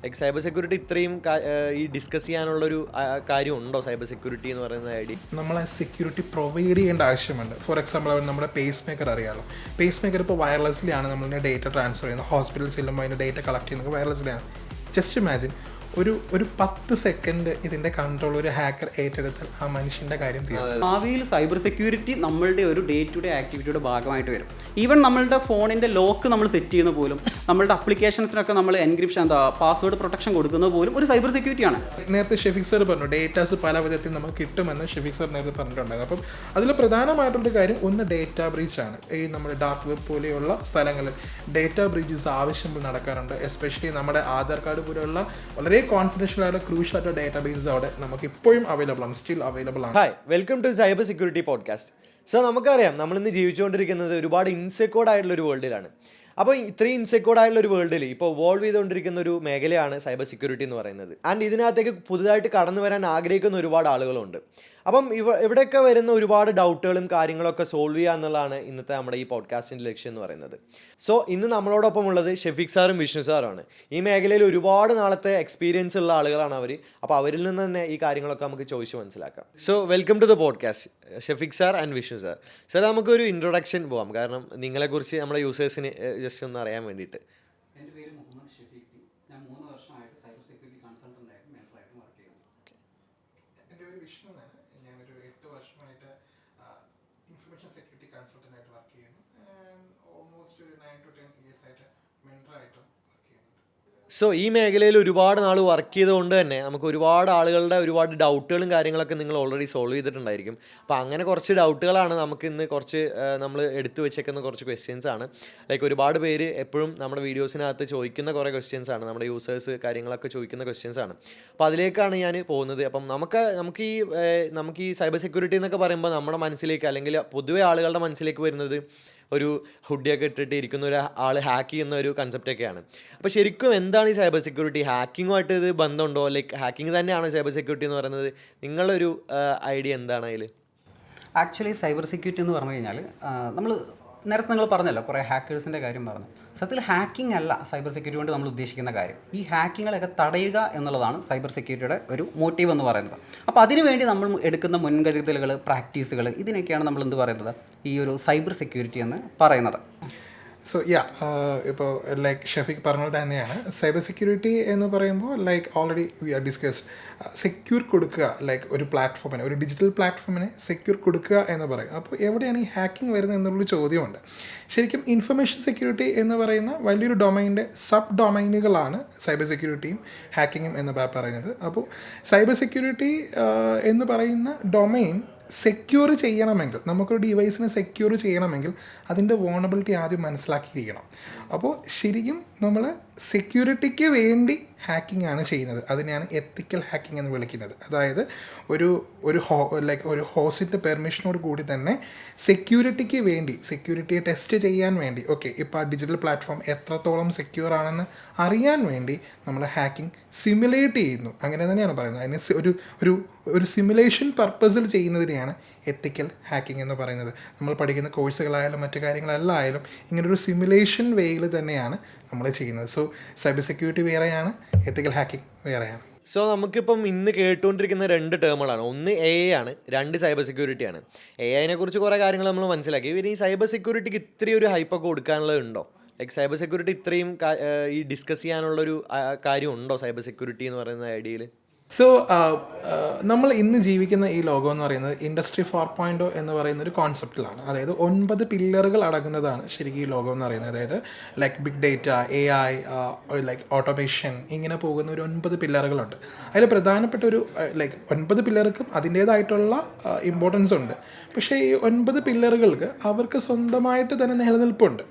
Like cyber security ഇത്രയും ഈ discuss ചെയ്യാനുള്ളൊരു കാര്യം ഉണ്ടോ സൈബർ സെക്യൂരിറ്റി എന്ന് പറയുന്ന ഐഡിയ? നമ്മൾ സെക്യൂരിറ്റി പ്രൊവൈഡ് ചെയ്യേണ്ട ആവശ്യമുണ്ട്. ഫോർ എക്സാമ്പിൾ നമ്മുടെ പേസ് മേക്കർ അറിയാമല്ലോ. പേസ് മേക്കർ ഇപ്പോൾ വയർലെസ്ലിയാണ് നമ്മളിൻ്റെ ഡേറ്റ ട്രാൻസ്ഫർ ചെയ്യുന്നത്. ഹോസ്പിറ്റലിൽ ചെല്ലുമ്പോൾ അതിൻ്റെ ഡേറ്റ കളക്ട് ചെയ്യുന്നത് വയർലെസ്ലിയാണ്. ജസ്റ്റ് ഇമാജിൻ ഒരു 10 സെക്കൻഡ് ഇതിൻ്റെ കൺട്രോൾ ഒരു ഹാക്കർ ഏറ്റെടുത്താൽ ആ മനുഷ്യൻ്റെ കാര്യം തീരും. ഭാവിയിൽ സൈബർ സെക്യൂരിറ്റി നമ്മളുടെ ഒരു ഡേ ടു ഡേ ആക്ടിവിറ്റിയുടെ ഭാഗമായിട്ട് വരും. ഈവൻ നമ്മളുടെ ഫോണിൻ്റെ ലോക്ക് നമ്മൾ സെറ്റ് ചെയ്യുന്ന പോലും, നമ്മളുടെ അപ്ലിക്കേഷൻസിനൊക്കെ നമ്മൾ എൻക്രിപ്ഷൻ പാസ്വേഡ് പ്രൊട്ടക്ഷൻ കൊടുക്കുന്നത് പോലും ഒരു സൈബർ സെക്യൂരിറ്റിയാണ്. നേരത്തെ ഷെഫീഖ് സർ പറഞ്ഞു ഡേറ്റാസ് പല വിധത്തിൽ നമുക്ക് കിട്ടുമെന്ന് ഷെഫീഖ് സർ നേരത്തെ പറഞ്ഞിട്ടുണ്ടായിരുന്നു. അപ്പം അതിൽ പ്രധാനമായിട്ടുള്ളൊരു കാര്യം ഒന്ന് ഡേറ്റ ബ്രീച്ചാണ്. ഈ നമ്മുടെ ഡാർക്ക് വെബ് പോലെയുള്ള സ്ഥലങ്ങളിൽ ഡേറ്റ ബ്രീച്ചസ് ആവശ്യങ്ങൾ നടക്കാറുണ്ട്. എസ്പെഷ്യലി നമ്മുടെ ആധാർ കാർഡ് പോലെയുള്ള വളരെ കോൺഫിഡൻഷ്യൽ ആയിട്ട് ക്രൂഷ്യൽ ആയിട്ട് ഡേറ്റാബേസസ് അവിടെ നമുക്ക് ഇപ്പോഴും അവൈലബിൾ ആണ്, സ്റ്റിൽ അവൈലബിൾ ആണ്. Hi, welcome to cyber security podcast. So നമുക്കറിയാം നമ്മളിന്ന് ജീവിച്ചുകൊണ്ടിരിക്കുന്നത് ഒരുപാട് ഇൻസെക്യൂർഡ് ആയിട്ടുള്ള ഒരു വേൾഡിലാണ്. അപ്പോൾ ഇത്രയും ഇൻസെക്യൂർഡ് ആയിട്ടുള്ള ഒരു വേൾഡിൽ ഇപ്പോൾ വോൾവ് ചെയ്തുകൊണ്ടിരിക്കുന്ന ഒരു മേഖലയാണ് സൈബർ സെക്യൂരിറ്റി എന്ന് പറയുന്നത്. ആൻഡ് ഇതിനകത്തേക്ക് പുതുതായിട്ട് കടന്നു വരാൻ ആഗ്രഹിക്കുന്ന ഒരുപാട് ആളുകളുണ്ട്. അപ്പം ഇവിടെയൊക്കെ വരുന്ന ഒരുപാട് ഡൗട്ടുകളും കാര്യങ്ങളൊക്കെ സോൾവ് ചെയ്യുക എന്നുള്ളതാണ് ഇന്നത്തെ നമ്മുടെ ഈ പോഡ്കാസ്റ്റിൻ്റെ ലക്ഷ്യം എന്ന് പറയുന്നത്. സോ ഇന്ന് നമ്മളോടൊപ്പം ഉള്ളത് ഷെഫീഖ് സാറും വിഷ്ണു സാറുമാണ്. ഈ മേഖലയിൽ ഒരുപാട് നാളത്തെ എക്സ്പീരിയൻസ് ഉള്ള ആളുകളാണ് അവർ. അപ്പോൾ അവരിൽ നിന്ന് തന്നെ ഈ കാര്യങ്ങളൊക്കെ നമുക്ക് ചോദിച്ച് മനസ്സിലാക്കാം. So welcome to the podcast Shafeeq sir and Vishnu sir. Sir നമുക്കൊരു ഇൻട്രൊഡക്ഷൻ പോകാം, കാരണം നിങ്ങളെക്കുറിച്ച് നമ്മുടെ യൂസേഴ്സിന് ജസ്റ്റ് ഒന്ന് അറിയാൻ വേണ്ടിയിട്ട്. എൻ്റെ പേര് മുഹമ്മദ് ഷെഫീഖ്. ഞാൻ 3 വർഷമായിട്ട് സൈബർ സെക്യൂരിറ്റി കൺസൾട്ടൻ്റ് ആയിട്ട് മെൻറ്ററായിട്ട് വർക്ക് ചെയ്യുന്നു. എൻ്റെ പേര് വിഷ്ണു എന്നാണ്. ഞാനൊരു 8 വർഷമായിട്ട് ഇൻഫർമേഷൻ സെക്യൂരിറ്റി കൺസൾട്ടൻ്റ് ആയിട്ട് വർക്ക് ചെയ്യുന്നു. ഓൾമോസ്റ്റ് ഒരു 9 to 10 ഇയേഴ്സ് ആയിട്ട് മെൻറ്ററായിട്ടും വർക്ക് ചെയ്യുന്നുണ്ട്. സോ ഈ മേഖലയിൽ ഒരുപാട് നാൾ വർക്ക് ചെയ്തുകൊണ്ട് തന്നെ നമുക്ക് ഒരുപാട് ആളുകളുടെ ഒരുപാട് ഡൗട്ടുകളും കാര്യങ്ങളൊക്കെ നിങ്ങൾ ഓൾറെഡി സോൾവ് ചെയ്തിട്ടുണ്ടായിരിക്കും. അപ്പോൾ അങ്ങനെ കുറച്ച് ഡൗട്ടുകളാണ് നമുക്ക് ഇന്ന് കുറച്ച് നമ്മൾ എടുത്തു വെച്ചേക്കുന്ന കുറച്ച് ക്വസ്റ്റ്യൻസ് ആണ്. ലൈക്ക് ഒരുപാട് പേര് എപ്പോഴും നമ്മുടെ വീഡിയോസിനകത്ത് ചോദിക്കുന്ന കുറേ ക്വസ്റ്റ്യൻസ് ആണ്, നമ്മുടെ യൂസേഴ്സ് കാര്യങ്ങളൊക്കെ ചോദിക്കുന്ന ക്വസ്റ്റ്യൻസ് ആണ്. അപ്പോൾ അതിലേക്കാണ് ഞാൻ പോകുന്നത്. അപ്പം നമുക്ക് ഈ സൈബർ സെക്യൂരിറ്റി എന്നൊക്കെ പറയുമ്പോൾ നമ്മുടെ മനസ്സിലേക്ക് അല്ലെങ്കിൽ പൊതുവെ ആളുകളുടെ മനസ്സിലേക്ക് വരുന്നത് ഒരു ഹുഡിയൊക്കെ ഇട്ടിട്ട് ഇരിക്കുന്ന ഒരു ആൾ ഹാക്ക് ചെയ്യുന്ന ഒരു കൺസെപ്റ്റൊക്കെയാണ്. അപ്പോൾ ശരിക്കും എന്താണ് ഈ സൈബർ സെക്യൂരിറ്റി? ഹാക്കിങ്ങുമായിട്ട് ഇത് ബന്ധമുണ്ടോ? ലൈക്ക് ഹാക്കിംഗ് തന്നെയാണോ സൈബർ സെക്യൂരിറ്റി എന്ന് പറയുന്നത്? നിങ്ങളൊരു ഐഡിയ എന്താണ് അതിൽ? ആക്ച്വലി സൈബർ സെക്യൂരിറ്റി എന്ന് പറഞ്ഞു കഴിഞ്ഞാൽ നമ്മൾ നേരത്തെ നിങ്ങൾ പറഞ്ഞല്ലോ, കുറേ ഹാക്കേഴ്സിൻ്റെ കാര്യം പറഞ്ഞു. സത്യത്തിൽ ഹാക്കിംഗ് അല്ല സൈബർ സെക്യൂരിറ്റി കൊണ്ട് നമ്മൾ ഉദ്ദേശിക്കുന്ന കാര്യം. ഈ ഹാക്കിങ്ങുകളൊക്കെ തടയുക എന്നുള്ളതാണ് സൈബർ സെക്യൂരിറ്റിയുടെ ഒരു മോട്ടീവ് എന്ന് പറയുന്നത്. അപ്പോൾ അതിനുവേണ്ടി നമ്മൾ എടുക്കുന്ന മുൻകരുതലുകൾ, പ്രാക്ടീസുകൾ, ഇതിനൊക്കെയാണ് നമ്മൾ എന്ത് പറയുന്നത്, ഈ ഒരു സൈബർ സെക്യൂരിറ്റി എന്ന് പറയുന്നത്. സോ ഇപ്പോൾ ലൈക്ക് ഷെഫീഖ് പറഞ്ഞത് തന്നെയാണ് സൈബർ സെക്യൂരിറ്റി എന്ന് പറയുമ്പോൾ like already we are discussed secure കൊടുക്കുക, ലൈക്ക് ഒരു പ്ലാറ്റ്ഫോമിന്, ഒരു ഡിജിറ്റൽ പ്ലാറ്റ്ഫോമിന് സെക്യൂർ കൊടുക്കുക എന്ന് പറയും. അപ്പോൾ എവിടെയാണ് ഈ ഹാക്കിംഗ് വരുന്നത് എന്നുള്ളൊരു ചോദ്യമുണ്ട്. ശരിക്കും ഇൻഫർമേഷൻ സെക്യൂരിറ്റി എന്ന് പറയുന്ന വലിയൊരു ഡൊമൈൻ്റെ സബ് ഡൊമൈനുകളാണ് സൈബർ സെക്യൂരിറ്റിയും ഹാക്കിങ്ങും എന്ന് പറയുന്നത്. അപ്പോൾ സൈബർ സെക്യൂരിറ്റി എന്ന് പറയുന്ന ഡൊമൈൻ സെക്യൂർ ചെയ്യണമെങ്കിൽ, നമുക്കൊരു ഡിവൈസിനെ സെക്യൂർ ചെയ്യണമെങ്കിൽ അതിൻ്റെ വോണബിലിറ്റി ആദ്യം മനസ്സിലാക്കിയിരിക്കണം. അപ്പോൾ ശരിക്കും നമ്മൾ സെക്യൂരിറ്റിക്ക് വേണ്ടി ഹാക്കിംഗ് ആണ് ചെയ്യുന്നത്. അതിനെയാണ് എത്തിക്കൽ ഹാക്കിംഗ് എന്ന് വിളിക്കുന്നത്. അതായത് ഒരു ഹോസ്റ്റിൻ്റെ പെർമിഷനോട് കൂടി തന്നെ സെക്യൂരിറ്റിക്ക് വേണ്ടി, സെക്യൂരിറ്റിയെ ടെസ്റ്റ് ചെയ്യാൻ വേണ്ടി, ഓക്കെ ഇപ്പോൾ ആ ഡിജിറ്റൽ പ്ലാറ്റ്ഫോം എത്രത്തോളം സെക്യൂർ ആണെന്ന് അറിയാൻ വേണ്ടി നമ്മൾ ഹാക്കിംഗ് സിമുലേറ്റ് ചെയ്യുന്നു. അങ്ങനെ തന്നെയാണ് പറയുന്നത്. അതിന് ഒരു സിമുലേഷൻ പർപ്പസിൽ ചെയ്യുന്നതിനെയാണ് എത്തിക്കൽ ഹാക്കിംഗ് എന്ന് പറയുന്നത്. നമ്മൾ പഠിക്കുന്ന കോഴ്സുകളായാലും മറ്റു കാര്യങ്ങളെല്ലാം ആയാലും ഇങ്ങനൊരു സിമുലേഷൻ വേയിൽ തന്നെയാണ് നമ്മൾ ചെയ്യുന്നത്. സോ സൈബർ സെക്യൂരിറ്റി വേറെയാണ്, എത്തിക്കൽ ഹാക്കിംഗ് വേറെയാണ്. സോ നമുക്കിപ്പം ഇന്ന് കേട്ടുകൊണ്ടിരിക്കുന്ന 2 ടേമുകളാണ്. ഒന്ന് AI ആണ്, 2 സൈബർ സെക്യൂരിറ്റി ആണ്. AI കുറിച്ച് കുറേ കാര്യങ്ങൾ നമ്മൾ മനസ്സിലാക്കി. ഇവർ ഈ സൈബർ സെക്യൂരിറ്റിക്ക് ഇത്രയും ഒരു ഹൈപ്പൊക്കെ കൊടുക്കാനുള്ളത് ഉണ്ടോ? ലൈക്ക് സൈബർ സെക്യൂരിറ്റി ഇത്രയും ഈ ഡിസ്കസ് ചെയ്യാനുള്ളൊരു കാര്യം ഉണ്ടോ സൈബർ സെക്യൂരിറ്റി എന്ന് പറയുന്ന ഐഡിയയിൽ? സോ നമ്മൾ ഇന്ന് ജീവിക്കുന്ന ഈ ലോകം എന്ന് പറയുന്നത് ഇൻഡസ്ട്രി 4.0 എന്ന് പറയുന്ന ഒരു കോൺസെപ്റ്റിലാണ്. അതായത് 9 പില്ലറുകൾ അടങ്ങുന്നതാണ് ശരിക്കും ഈ ലോകം എന്ന് പറയുന്നത്. അതായത് like big data, AI, like automation, ഇങ്ങനെ പോകുന്ന ഒരു 9 പില്ലറുകളുണ്ട്. അതിൽ പ്രധാനപ്പെട്ട ഒരു ലൈക്ക് 9 പില്ലർക്കും അതിൻ്റേതായിട്ടുള്ള ഇമ്പോർട്ടൻസ് ഉണ്ട്. പക്ഷേ ഈ 9 പില്ലറുകൾക്ക് അവർക്ക് സ്വന്തമായിട്ട് തന്നെ നിലനിൽപ്പുണ്ട്.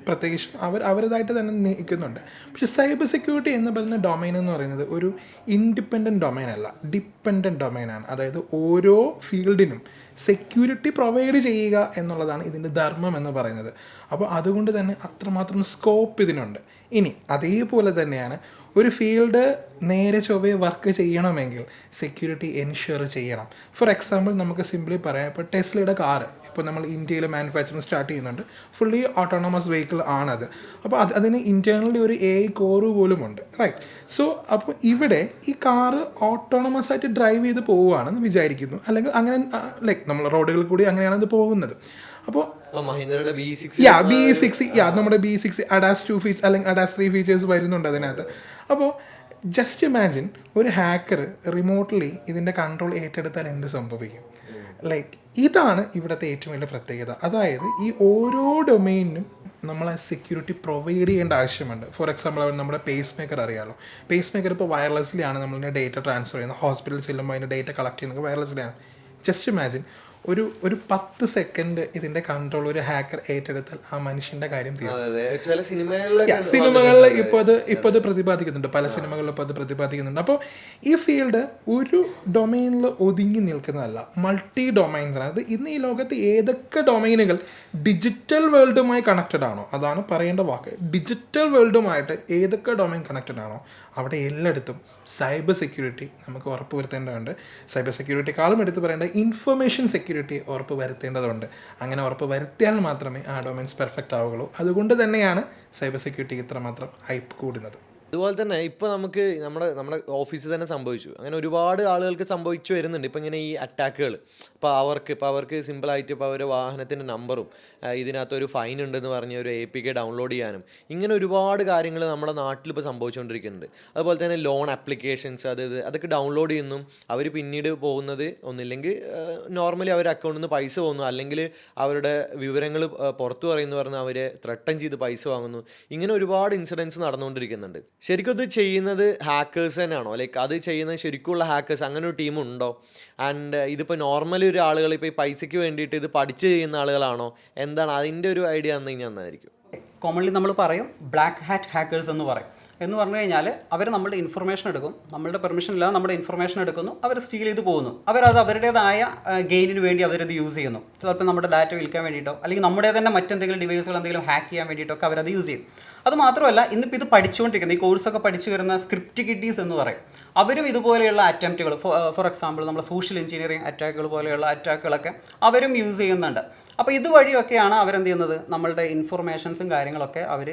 പ്രത്യേകിച്ചും അവരുടേതായിട്ട് തന്നെ നിൽക്കുന്നുണ്ട്. പക്ഷേ സൈബർ സെക്യൂരിറ്റി എന്ന് പറയുന്ന ഡൊമൈൻ എന്ന് പറയുന്നത് ഒരു ഇൻഡിപെൻഡൻറ്റ് ഡൊമൈൻ അല്ല, ഡിപ്പെൻഡൻറ്റ് ഡൊമൈനാണ്. അതായത് ഓരോ ഫീൽഡിനും സെക്യൂരിറ്റി പ്രൊവൈഡ് ചെയ്യുക എന്നുള്ളതാണ് ഇതിൻ്റെ ധർമ്മം എന്ന് പറയുന്നത്. അപ്പോൾ അതുകൊണ്ട് തന്നെ അത്രമാത്രം സ്കോപ്പ് ഇതിനുണ്ട്. ഇനി അതേപോലെ തന്നെയാണ് ഒരു ഫീൽഡ് നേരെ ചൊവ്വേ വർക്ക് ചെയ്യണമെങ്കിൽ സെക്യൂരിറ്റി എൻഷുർ ചെയ്യണം. ഫോർ എക്സാമ്പിൾ നമുക്ക് സിംപ്ലി പറയാം, ഇപ്പോൾ ടെസ്ലയുടെ കാറ് ഇപ്പോൾ നമ്മൾ ഇന്ത്യയിൽ മാനുഫാക്ചറിങ് സ്റ്റാർട്ട് ചെയ്യുന്നുണ്ട്. ഫുള്ളി ഓട്ടോണമസ് വെഹിക്കിൾ ആണത്. അപ്പോൾ അതിന് ഇൻറ്റേർണലി ഒരു AI കോറ് പോലും ഉണ്ട്, റൈറ്റ്? സോ അപ്പോൾ ഇവിടെ ഈ കാറ് ഓട്ടോണമസ് ആയിട്ട് ഡ്രൈവ് ചെയ്ത് പോവുകയാണെന്ന് വിചാരിക്കുന്നു, അല്ലെങ്കിൽ അങ്ങനെ ലൈക്ക് നമ്മൾ റോഡുകളിൽ കൂടി അങ്ങനെയാണ് അത് പോകുന്നത്. അപ്പോൾ മഹീന്ദ്രയുടെ B6 നമ്മുടെ B6 ADAS 2 ഫീച്ചേഴ്സ് അല്ലെങ്കിൽ ADAS 3 ഫീച്ചേഴ്സ് വരുന്നുണ്ട് അതിനകത്ത്. അപ്പോൾ ജസ്റ്റ് ഇമാജിൻ ഒരു ഹാക്കർ റിമോട്ട്ലി ഇതിൻ്റെ കൺട്രോൾ ഏറ്റെടുത്താൽ എന്ത് സംഭവിക്കും? ലൈക്ക് ഇതാണ് ഇവിടുത്തെ ഏറ്റവും വലിയ പ്രത്യേകത. അതായത് ഈ ഓരോ ഡൊമെയിനും നമ്മൾ ആ സെക്യൂരിറ്റി പ്രൊവൈഡ് ചെയ്യേണ്ട ആവശ്യമുണ്ട്. ഫോർ എക്സാമ്പിൾ നമ്മുടെ പേസ് മേക്കർ അറിയാമല്ലോ. പേസ് മേക്കർ ഇപ്പോൾ വയർലെസ്ലി ആണ് നമ്മളിതിൻ്റെ ഡേറ്റ ട്രാൻസ്ഫർ ചെയ്യുന്നത്. ഹോസ്പിറ്റലിൽ ചെല്ലുമ്പോൾ അതിൻ്റെ ഡേറ്റ കളക്ട് ചെയ്യുന്നത് വയർലെസ്ലി ആണ്. ജസ്റ്റ് ഇമാജിൻ ഒരു 10 സെക്കൻഡ് ഇതിൻ്റെ കൺട്രോൾ ഒരു ഹാക്കർ ഏറ്റെടുത്താൽ ആ മനുഷ്യൻ്റെ കാര്യം തീരും. സിനിമകളിൽ ഇപ്പോൾ അത് പ്രതിപാദിക്കുന്നുണ്ട്, പല സിനിമകളിലും ഇപ്പോൾ അത് പ്രതിപാദിക്കുന്നുണ്ട്. അപ്പോൾ ഈ ഫീൽഡ് ഒരു ഡൊമൈനിൽ ഒതുങ്ങി നിൽക്കുന്നതല്ല, മൾട്ടി ഡൊമൈൻസാണ്. അത് ഇന്ന് ഈ ലോകത്ത് ഏതൊക്കെ ഡൊമൈനുകൾ ഡിജിറ്റൽ വേൾഡുമായി കണക്റ്റഡ് ആണോ, അതാണ് പറയേണ്ട വാക്ക്, ഡിജിറ്റൽ വേൾഡുമായിട്ട് ഏതൊക്കെ ഡൊമൈൻ കണക്റ്റഡ് ആണോ അവിടെ എല്ലായിടത്തും സൈബർ സെക്യൂരിറ്റി നമുക്ക് ഉറപ്പ് വരുത്തേണ്ടതുണ്ട്. സൈബർ സെക്യൂരിറ്റിക്കാളും എടുത്ത് പറയേണ്ടത് ഇൻഫർമേഷൻ സെക്യൂരിറ്റി ഉറപ്പ് വരുത്തേണ്ടതുണ്ട്. അങ്ങനെ ഉറപ്പ് വരുത്തിയാൽ മാത്രമേ ആ ഡൊമൈൻസ് പെർഫെക്റ്റ് ആവുകയുള്ളൂ. അതുകൊണ്ട് തന്നെയാണ് സൈബർ സെക്യൂരിറ്റിക്ക് ഇത്രമാത്രം ഹൈപ്പ് കൂടുന്നത്. അതുപോലെ തന്നെ ഇപ്പോൾ നമുക്ക് നമ്മുടെ ഓഫീസിൽ തന്നെ സംഭവിച്ചു, അങ്ങനെ ഒരുപാട് ആളുകൾക്ക് സംഭവിച്ചു വരുന്നുണ്ട്. ഇപ്പോൾ ഇങ്ങനെ ഈ അറ്റാക്കുകൾ ഇപ്പോൾ അവർക്ക് സിമ്പിളായിട്ട് ഇപ്പോൾ അവരുടെ വാഹനത്തിൻ്റെ നമ്പറും ഇതിനകത്തൊരു ഫൈൻ ഉണ്ടെന്ന് പറഞ്ഞ് ഒരു APK ഡൗൺലോഡ് ചെയ്യാനും ഇങ്ങനെ ഒരുപാട് കാര്യങ്ങൾ നമ്മുടെ നാട്ടിൽ ഇപ്പോൾ സംഭവിച്ചുകൊണ്ടിരിക്കുന്നുണ്ട്. അതുപോലെ തന്നെ ലോൺ ആപ്ലിക്കേഷൻസ് അതൊക്കെ ഡൗൺലോഡ് ചെയ്യുന്നു. അവർ പിന്നീട് പോകുന്നത് ഒന്നില്ലെങ്കിൽ നോർമലി അവരുടെ അക്കൗണ്ടിൽ നിന്ന് പൈസ പോകുന്നു, അല്ലെങ്കിൽ അവരുടെ വിവരങ്ങൾ പുറത്തു പറയുന്നു പറഞ്ഞ് അവരെ ത്രട്ടൻ ചെയ്ത് പൈസ വാങ്ങുന്നു. ഇങ്ങനെ ഒരുപാട് ഇൻസിഡൻസ് നടന്നുകൊണ്ടിരിക്കുന്നുണ്ട്. ശരിക്കും ഇത് ചെയ്യുന്നത് ഹാക്കേഴ്സ് തന്നെയാണോ? ലൈക്ക് അത് ചെയ്യുന്നത് ശരിക്കുള്ള ഹാക്കേഴ്സ് അങ്ങനെ ഒരു ടീമുണ്ടോ? ആൻഡ് ഇതിപ്പോൾ നോർമലി ഒരു ആളുകൾ ഇപ്പോൾ ഈ പൈസയ്ക്ക് വേണ്ടിയിട്ട് ഇത് പഠിച്ച് ചെയ്യുന്ന ആളുകളാണോ? എന്താണ് അതിൻ്റെ ഒരു ഐഡിയ തന്നു കഴിഞ്ഞാൽ നന്നായിരിക്കും. കോമൺലി നമ്മൾ പറയും ബ്ലാക്ക് ഹാറ്റ് ഹാക്കേഴ്സ് എന്ന് പറയും. എന്ന് പറഞ്ഞു കഴിഞ്ഞാൽ അവർ നമ്മുടെ ഇൻഫർമേഷൻ എടുക്കും, നമ്മളുടെ പെർമിഷൻ ഇല്ലാതെ നമ്മുടെ ഇൻഫർമേഷൻ എടുക്കുന്നു, അവർ സ്റ്റീൽ ചെയ്ത് പോകുന്നു. അവരത് അവരുടേതായ ഗെയിനിന് വേണ്ടി അവരത് യൂസ് ചെയ്യുന്നു. ചിലപ്പോൾ നമ്മുടെ ഡാറ്റ വിൽക്കാൻ വേണ്ടിയിട്ടോ അല്ലെങ്കിൽ നമ്മുടെ തന്നെ മറ്റെന്തെങ്കിലും ഡിവൈസുകൾ എന്തെങ്കിലും ഹാക്ക് ചെയ്യാൻ വേണ്ടിയിട്ടൊക്കെ അവരത് യൂസ് ചെയ്യും. അത് മാത്രമല്ല ഇന്നിപ്പോൾ ഇത് പഠിച്ചുകൊണ്ടിരിക്കുന്ന ഈ കോഴ്സൊക്കെ പഠിച്ചു വരുന്ന സ്ക്രിപ്റ്റ് കിഡീസ് എന്ന് പറയും. അവരും ഇതുപോലെയുള്ള അറ്റംപ്റ്റുകൾ, ഫോർ എക്സാമ്പിൾ നമ്മുടെ സോഷ്യൽ എഞ്ചിനീയറിംഗ് അറ്റാക്കുകൾ പോലെയുള്ള അറ്റാക്കുകളൊക്കെ അവരും യൂസ് ചെയ്യുന്നുണ്ട്. അപ്പോൾ ഇതുവഴിയൊക്കെയാണ് അവരെന്ത് ചെയ്യുന്നത്, നമ്മളുടെ ഇൻഫർമേഷൻസും കാര്യങ്ങളൊക്കെ അവർ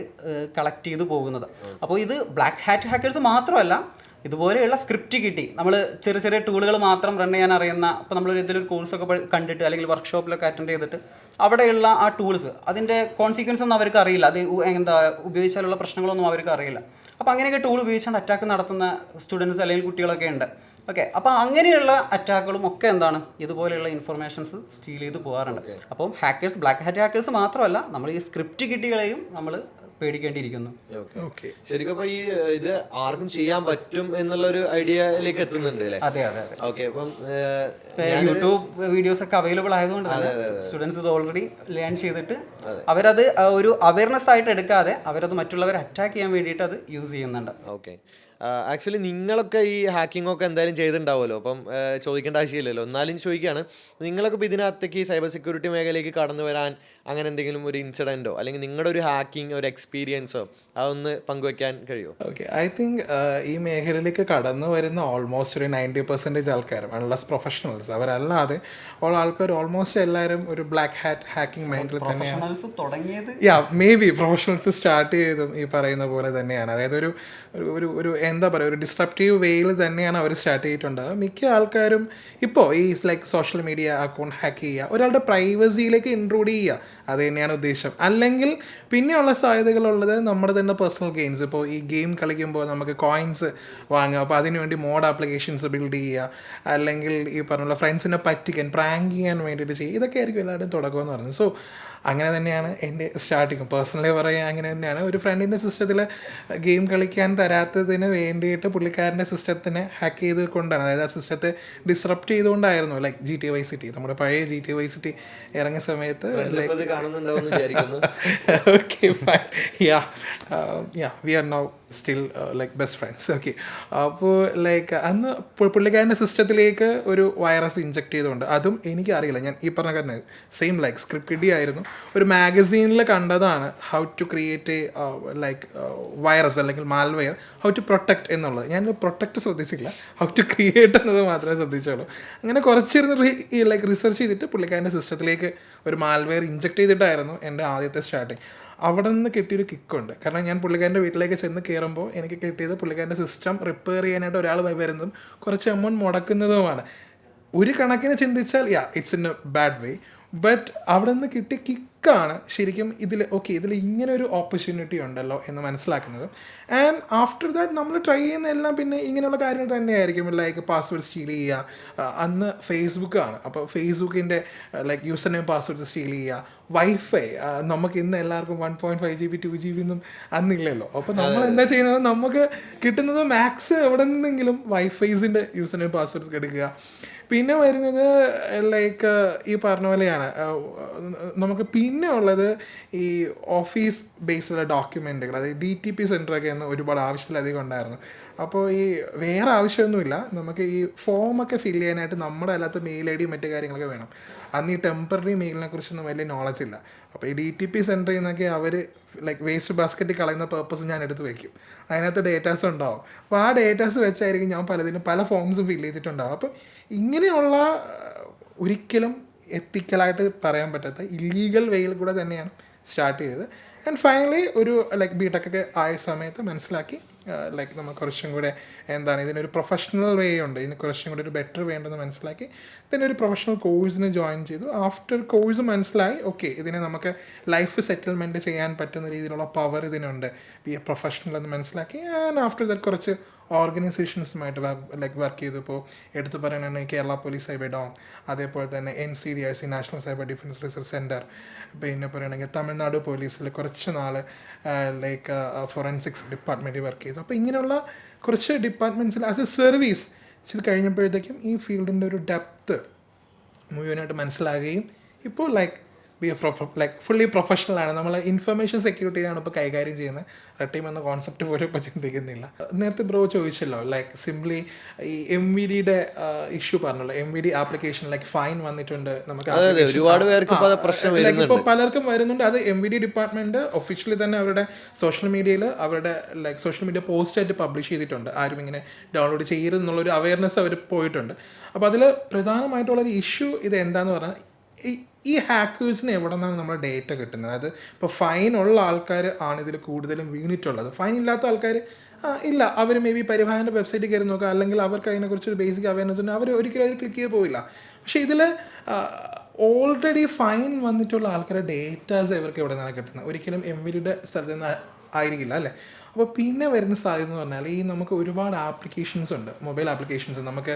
കളക്ട് ചെയ്ത് പോകുന്നത്. അപ്പോൾ ഇത് ബ്ലാക്ക് ഹാറ്റ് ഹാക്കേഴ്സ് മാത്രമല്ല, ഇതുപോലെയുള്ള സ്ക്രിപ്റ്റ് കിട്ടി നമ്മൾ ചെറിയ ടൂളുകൾ മാത്രം റൺ ചെയ്യാൻ അറിയുന്ന, അപ്പോൾ നമ്മളൊരു ഇതിലൊരു കോഴ്സൊക്കെ കണ്ടിട്ട് അല്ലെങ്കിൽ വർക്ക്ഷോപ്പിലൊക്കെ അറ്റൻഡ് ചെയ്തിട്ട് അവിടെയുള്ള ആ ടൂൾസ് അതിൻ്റെ കോൺസിക്വൻസ് ഒന്നും അവർക്ക് അറിയില്ല, അത് ഉപയോഗിച്ചാലുള്ള പ്രശ്നങ്ങളൊന്നും അവർക്ക് അറിയില്ല. അപ്പോൾ അങ്ങനെയൊക്കെ ടൂൾ ഉപയോഗിച്ചുകൊണ്ട് അറ്റാക്ക് നടത്തുന്ന സ്റ്റുഡൻസ് അല്ലെങ്കിൽ കുട്ടികളൊക്കെ ഉണ്ട്. ഓക്കെ, അപ്പോൾ അങ്ങനെയുള്ള അറ്റാക്കുകളും ഒക്കെ എന്താണ് ഇതുപോലെയുള്ള ഇൻഫർമേഷൻസ് സ്റ്റീൽ ചെയ്ത് പോകാറുണ്ട്. അപ്പം ഹാക്കേഴ്സ്, ബ്ലാക്ക് ഹാറ്റ് ഹാക്കേഴ്സ് മാത്രമല്ല, നമ്മൾ ഈ സ്ക്രിപ്റ്റ് കിട്ടികളെയും നമ്മൾ പേടിക്കേണ്ടിയിരിക്കുന്നു. ശരിക്കും അപ്പൊ ഈ ഇത് ആർക്കും ചെയ്യാൻ പറ്റും എന്നുള്ളൊരു ഐഡിയയിലേക്ക് എത്തുന്നുണ്ട് അല്ലേ? അതെ. ഓക്കെ, അപ്പം യൂട്യൂബ് വീഡിയോസ് ഒക്കെ അവൈലബിൾ ആയതുകൊണ്ട് തന്നെ സ്റ്റുഡൻസ് ഇത് ഓൾറെഡി ലേൺ ചെയ്തിട്ട് അവരത് ഒരു അവയർനെസ് ആയിട്ട് എടുക്കാതെ അവരത് മറ്റുള്ളവരെ അറ്റാക്ക് ചെയ്യാൻ വേണ്ടിയിട്ട് അത് യൂസ് ചെയ്യുന്നുണ്ട്. ഓക്കെ, ആക്ച്വലി നിങ്ങളൊക്കെ ഈ ഹാക്കിംഗ് ഒക്കെ എന്തായാലും ചെയ്തിട്ടുണ്ടാവുമല്ലോ, അപ്പം ചോദിക്കേണ്ട ആവശ്യമില്ലല്ലോ, എന്നാലും ചോദിക്കുകയാണ്, നിങ്ങളൊക്കെ ഇപ്പോൾ ഇതിനകത്തേക്ക് ഈ സൈബർ സെക്യൂരിറ്റി മേഖലയിലേക്ക് കടന്നു വരാൻ അങ്ങനെ എന്തെങ്കിലും ഒരു ഇൻസിഡൻറ്റോ അല്ലെങ്കിൽ നിങ്ങളുടെ ഒരു ഹാക്കിംഗ് ഒരു എക്സ്പീരിയൻസോ അതൊന്ന് പങ്കുവയ്ക്കാൻ കഴിയുമോ? ഓക്കെ, ഐ തിങ്ക് ഈ മേഖലയിലേക്ക് കടന്നു വരുന്ന ഓൾമോസ്റ്റ് ഒരു 90% ആൾക്കാരും, അൺലെസ് പ്രൊഫഷണൽസ്, അവരല്ലാതെ ആൾക്കാർ ഓൾമോസ്റ്റ് എല്ലാവരും ഒരു ബ്ലാക്ക് ഹാറ്റ് ഹാക്കിംഗ് മൈൻഡിൽ തന്നെയാണ് തുടങ്ങിയത്. മേ ബി പ്രൊഫഷണൽസ് സ്റ്റാർട്ട് ചെയ്തതും ഈ പറയുന്ന പോലെ തന്നെയാണ്. അതായത് ഒരു എന്താ പറയുക, ഒരു ഡിസ്ട്രപ്റ്റീവ് വേയിൽ തന്നെയാണ് അവർ സ്റ്റാർട്ട് ചെയ്തിട്ടുണ്ടാകുക. മിക്ക ആൾക്കാരും ഇപ്പോൾ ഈ like social media account hack ചെയ്യുക, ഒരാളുടെ പ്രൈവസിയിലേക്ക് ഇൻട്രൂഡ് ചെയ്യുക, അത് തന്നെയാണ് ഉദ്ദേശം. അല്ലെങ്കിൽ പിന്നെയുള്ള സാധ്യതകളുള്ളത് നമ്മുടെ തന്നെ പേഴ്സണൽ ഗെയിംസ്. ഇപ്പോൾ ഈ ഗെയിം കളിക്കുമ്പോൾ നമുക്ക് കോയിൻസ് വാങ്ങുക, അപ്പോൾ അതിനുവേണ്ടി മോഡ് ആപ്ലിക്കേഷൻസ് ബിൽഡ് ചെയ്യുക, അല്ലെങ്കിൽ ഈ പറഞ്ഞുള്ള ഫ്രണ്ട്സിനെ പറ്റിക്കാൻ പ്രാങ്ക് ചെയ്യാൻ വേണ്ടിയിട്ട് ചെയ്യുക. ഇതൊക്കെ ആയിരിക്കും എല്ലാവരുടെയും തുടക്കമെന്ന് പറയുന്നത്. സോ അങ്ങനെ തന്നെയാണ് എൻ്റെ സ്റ്റാർട്ടിങ്. പേഴ്സണലി പറയുക അങ്ങനെ തന്നെയാണ്. ഒരു ഫ്രണ്ടിൻ്റെ സിസ്റ്റത്തിൽ ഗെയിം കളിക്കാൻ തരാത്തതിന് വേണ്ടിയിട്ട് പുള്ളിക്കാരൻ്റെ സിസ്റ്റത്തിനെ ഹാക്ക് ചെയ്ത് കൊണ്ടാണ്, അതായത് ആ സിസ്റ്റത്തെ ഡിസ്റപ്റ്റ് ചെയ്തുകൊണ്ടായിരുന്നു. ലൈക്ക് GTA Vice City, നമ്മുടെ പഴയ GTA Vice City ഇറങ്ങിയ സമയത്ത് okay, we are now still like best friends. Okay, അപ്പോൾ ലൈക്ക് അന്ന് പുള്ളിക്കാരൻ്റെ സിസ്റ്റത്തിലേക്ക് ഒരു വൈറസ് ഇഞ്ചെക്ട് ചെയ്തുകൊണ്ട്, അതും എനിക്കറിയില്ല, ഞാൻ ഈ പറഞ്ഞ കാര്യം സെയിം ലൈക്ക് സ്ക്രിപ്റ്റ് കിഡി ആയിരുന്നു, ഒരു മാഗസീനിൽ കണ്ടതാണ് how to create a like virus അല്ലെങ്കിൽ മാൽവെയർ, ഹൗ ടു പ്രൊട്ടക്റ്റ് എന്നുള്ളത്. ഞാൻ പ്രൊട്ടക്റ്റ് ശ്രദ്ധിച്ചില്ല, ഹൗ ടു ക്രിയേറ്റ് എന്നത് മാത്രമേ ശ്രദ്ധിച്ചുള്ളൂ. അങ്ങനെ കുറച്ചിരുന്ന് ലൈക്ക് റിസർച്ച് ചെയ്തിട്ട് പുള്ളിക്കാരൻ്റെ സിസ്റ്റത്തിലേക്ക് ഒരു മാൽവെയർ ഇഞ്ചെക്ട് ചെയ്തിട്ടായിരുന്നു എൻ്റെ ആദ്യത്തെ സ്റ്റാർട്ടിങ്. അവിടെ നിന്ന് കിട്ടിയൊരു കിക്കുണ്ട്. കാരണം ഞാൻ പുള്ളിക്കാരൻ്റെ വീട്ടിലേക്ക് ചെന്ന് കയറുമ്പോൾ എനിക്ക് കിട്ടിയത് പുള്ളിക്കാരൻ്റെ സിസ്റ്റം റിപ്പയർ ചെയ്യാനായിട്ട് ഒരാൾ വരുന്നതും കുറച്ച് എമൗണ്ട് മുടക്കുന്നതുമാണ്. ഒരു കണക്കിന് ചിന്തിച്ചാൽ it's in A bad way, but അവിടെ നിന്ന് കിട്ടിയ കിക്കാണ് ശരിക്കും ഇതിൽ ഇങ്ങനെ ഒരു ഓപ്പർച്യൂണിറ്റി ഉണ്ടല്ലോ എന്ന് മനസ്സിലാക്കുന്നത്. ആൻഡ് ആഫ്റ്റർ ദാറ്റ് നമ്മൾ ട്രൈ ചെയ്യുന്ന എല്ലാം പിന്നെ ഇങ്ങനെയുള്ള കാര്യങ്ങൾ തന്നെയായിരിക്കും. ലൈക്ക് പാസ്വേഡ് സ്റ്റീൽ ചെയ്യുക, അന്ന് ഫേസ്ബുക്കാണ്, അപ്പോൾ ഫേസ്ബുക്കിൻ്റെ like user name password steal ചെയ്യുക, വൈഫൈ നമുക്ക് ഇന്ന് എല്ലാവർക്കും 1.5 GB 2 GB ഒന്നും അന്നില്ലല്ലോ. അപ്പോൾ നമ്മൾ എന്താ ചെയ്യുന്നത്, നമുക്ക് കിട്ടുന്നത് മാക്സ് എവിടെ നിന്നെങ്കിലും വൈഫൈസിൻ്റെ യൂസർ നെയിം പാസ്വേഡ്സ് എടുക്കുക. പിന്നെ വരുന്നത് ലൈക്ക് ഈ പറഞ്ഞ പോലെയാണ് നമുക്ക് പിന്നെ ഉള്ളത് ഈ ഓഫീസ് ബേസ്ഡുള്ള ഡോക്യുമെൻറ്റുകൾ, അതായത് DTP സെൻറ്ററൊക്കെ എന്ന് ഒരുപാട് ആവശ്യത്തിലധികം ഉണ്ടായിരുന്നു. അപ്പോൾ ഈ വേറെ ആവശ്യമൊന്നുമില്ല, നമുക്ക് ഈ ഫോമൊക്കെ ഫില്ല് ചെയ്യാനായിട്ട് നമ്മുടെ അല്ലാത്ത മെയിൽ ID മറ്റു കാര്യങ്ങളൊക്കെ വേണം. അന്ന് ഈ ടെമ്പററി മെയിലിനെ കുറിച്ചൊന്നും വലിയ നോളജ് ഇല്ല. അപ്പോൾ ഈ DTP സെൻറ്ററിൽ നിന്നൊക്കെ അവർ ലൈക്ക് വേസ്റ്റ് ബാസ്ക്കറ്റിൽ കളയുന്ന പേർപ്പസ് ഞാൻ എടുത്ത് വയ്ക്കും. അതിനകത്ത് ഡേറ്റാസ് ഉണ്ടാവും. അപ്പോൾ ആ ഡേറ്റാസ് വെച്ചായിരിക്കും ഞാൻ പല ഫോംസും ഫില്ല് ചെയ്തിട്ടുണ്ടാവും. അപ്പോൾ ഇങ്ങനെയുള്ള ഒരിക്കലും എത്തിക്കലായിട്ട് പറയാൻ പറ്റാത്ത ഇല്ലീഗൽ വേയിൽ കൂടെ തന്നെയാണ് സ്റ്റാർട്ട് ചെയ്തത്. ആൻഡ് ഫൈനലി ഒരു ലൈക്ക് ബിടെക്കൊക്കെ ആയ സമയത്ത് മനസ്സിലാക്കി ലൈക്ക് നമ്മൾ കുറച്ചും കൂടെ ഇതിനൊരു പ്രൊഫഷണൽ വേ ഉണ്ട്, ഇതിന് കുറച്ചും കൂടെ ഒരു ബെറ്റർ വേ ഉണ്ടെന്ന് മനസ്സിലാക്കി പിന്നെ ഒരു പ്രൊഫഷണൽ കോഴ്സിന് ജോയിൻ ചെയ്തു. ആഫ്റ്റർ കോഴ്സ് മനസ്സിലായി ഓക്കെ ഇതിനെ നമുക്ക് ലൈഫ് സെറ്റിൽമെൻറ്റ് ചെയ്യാൻ പറ്റുന്ന രീതിയിലുള്ള പവർ ഇതിനുണ്ട്, ബി എ പ്രൊഫഷണൽ എന്ന് മനസ്സിലാക്കി. ആൻഡ് ആഫ്റ്റർ ദാറ്റ് കുറച്ച് ഓർഗനൈസേഷൻസുമായിട്ട് ലൈക്ക് വർക്ക് ചെയ്തു. ഇപ്പോൾ എടുത്തു പറയുകയാണെങ്കിൽ കേരള പോലീസ് സൈബർ ഡോം, അതേപോലെ തന്നെ NCDRC national cyber defence research centre, പിന്നെ പറയുകയാണെങ്കിൽ തമിഴ്നാട് പോലീസിൽ കുറച്ച് നാൾ ലൈക്ക് ഫോറൻസിക്സ് ഡിപ്പാർട്ട്മെൻറ്റിൽ വർക്ക് ചെയ്തു. അപ്പോൾ ഇങ്ങനെയുള്ള കുറച്ച് ഡിപ്പാർട്ട്മെൻറ്റ്സിൽ ആസ് എ സർവീസ് ചെയ്ത് കഴിഞ്ഞപ്പോഴത്തേക്കും ഈ ഫീൽഡിൻ്റെ ഒരു ഡെപ്ത്ത് മുഴുവനായിട്ട് മനസ്സിലാകുകയും ഇപ്പോൾ ലൈക്ക് ഫുള്ളി പ്രൊഫഷണലാണ്. നമ്മൾ ഇൻഫർമേഷൻ സെക്യൂരിറ്റിയാണ് ഇപ്പോൾ കൈകാര്യം ചെയ്യുന്നത്. റെഡ് ടീം എന്ന കോൺസെപ്റ്റ് പോലും ഇപ്പോൾ ചിന്തിക്കുന്നില്ല. നേരത്തെ ബ്രോ ചോദിച്ചല്ലോ ലൈക്ക് സിംപ്ലി ഈ MVDയുടെ ഇഷ്യൂ പറഞ്ഞല്ലോ, MVD ആപ്ലിക്കേഷൻ ലൈക്ക് ഫൈൻ വന്നിട്ടുണ്ട് നമുക്ക് ഒരുപാട് പേർക്ക് ലൈക്ക് ഇപ്പോൾ പലർക്കും വരുന്നുണ്ട്. അത് MVD ഡിപ്പാർട്ട്മെൻറ്റ് ഒഫീഷ്യലി തന്നെ അവരുടെ സോഷ്യൽ മീഡിയയിൽ അവരുടെ ലൈക്ക് സോഷ്യൽ മീഡിയ പോസ്റ്റായിട്ട് പബ്ലിഷ് ചെയ്തിട്ടുണ്ട്. ആരും ഇങ്ങനെ ഡൗൺലോഡ് ചെയ്യരുതെന്നുള്ളൊരു അവയർനെസ് അവർ പോയിട്ടുണ്ട്. അപ്പോൾ അതിൽ പ്രധാനമായിട്ടുള്ളൊരു ഇഷ്യൂ ഇത് എന്താണെന്ന് പറഞ്ഞാൽ ഈ ഹാക്കേഴ്സിന് എവിടെ നിന്നാണ് നമ്മുടെ ഡേറ്റ കിട്ടുന്നത്. അത് ഇപ്പോൾ ഫൈനുള്ള ആൾക്കാർ ആണ് ഇതിൽ കൂടുതലും വീണിട്ടുള്ളത്. ഫൈൻ ഇല്ലാത്ത ആൾക്കാർ ഇല്ല, അവർ മേ ബി പരിവാഹൻ്റെ വെബ്സൈറ്റിൽ കയറി നോക്കുക, അല്ലെങ്കിൽ അവർക്ക് അതിനെക്കുറിച്ചൊരു ബേസിക് അവയർനെസ് ഉണ്ട്, അവർ ഒരിക്കലും അതിൽ ക്ലിക്ക് ചെയ്ത് പോയില്ല. പക്ഷേ ഇതിൽ ഓൾറെഡി ഫൈൻ വന്നിട്ടുള്ള ആൾക്കാരുടെ ഡേറ്റാസ് ഇവർക്ക് എവിടെ നിന്നാണ് കിട്ടുന്നത്, ഒരിക്കലും MVDയുടെ സ്ഥലത്ത് നിന്ന് ആയിരിക്കില്ല അല്ലേ. അപ്പോൾ പിന്നെ വരുന്ന സാധ്യത എന്ന് പറഞ്ഞാൽ ഈ നമുക്ക് ഒരുപാട് ആപ്ലിക്കേഷൻസ് ഉണ്ട്, മൊബൈൽ ആപ്ലിക്കേഷൻസ്. നമുക്ക്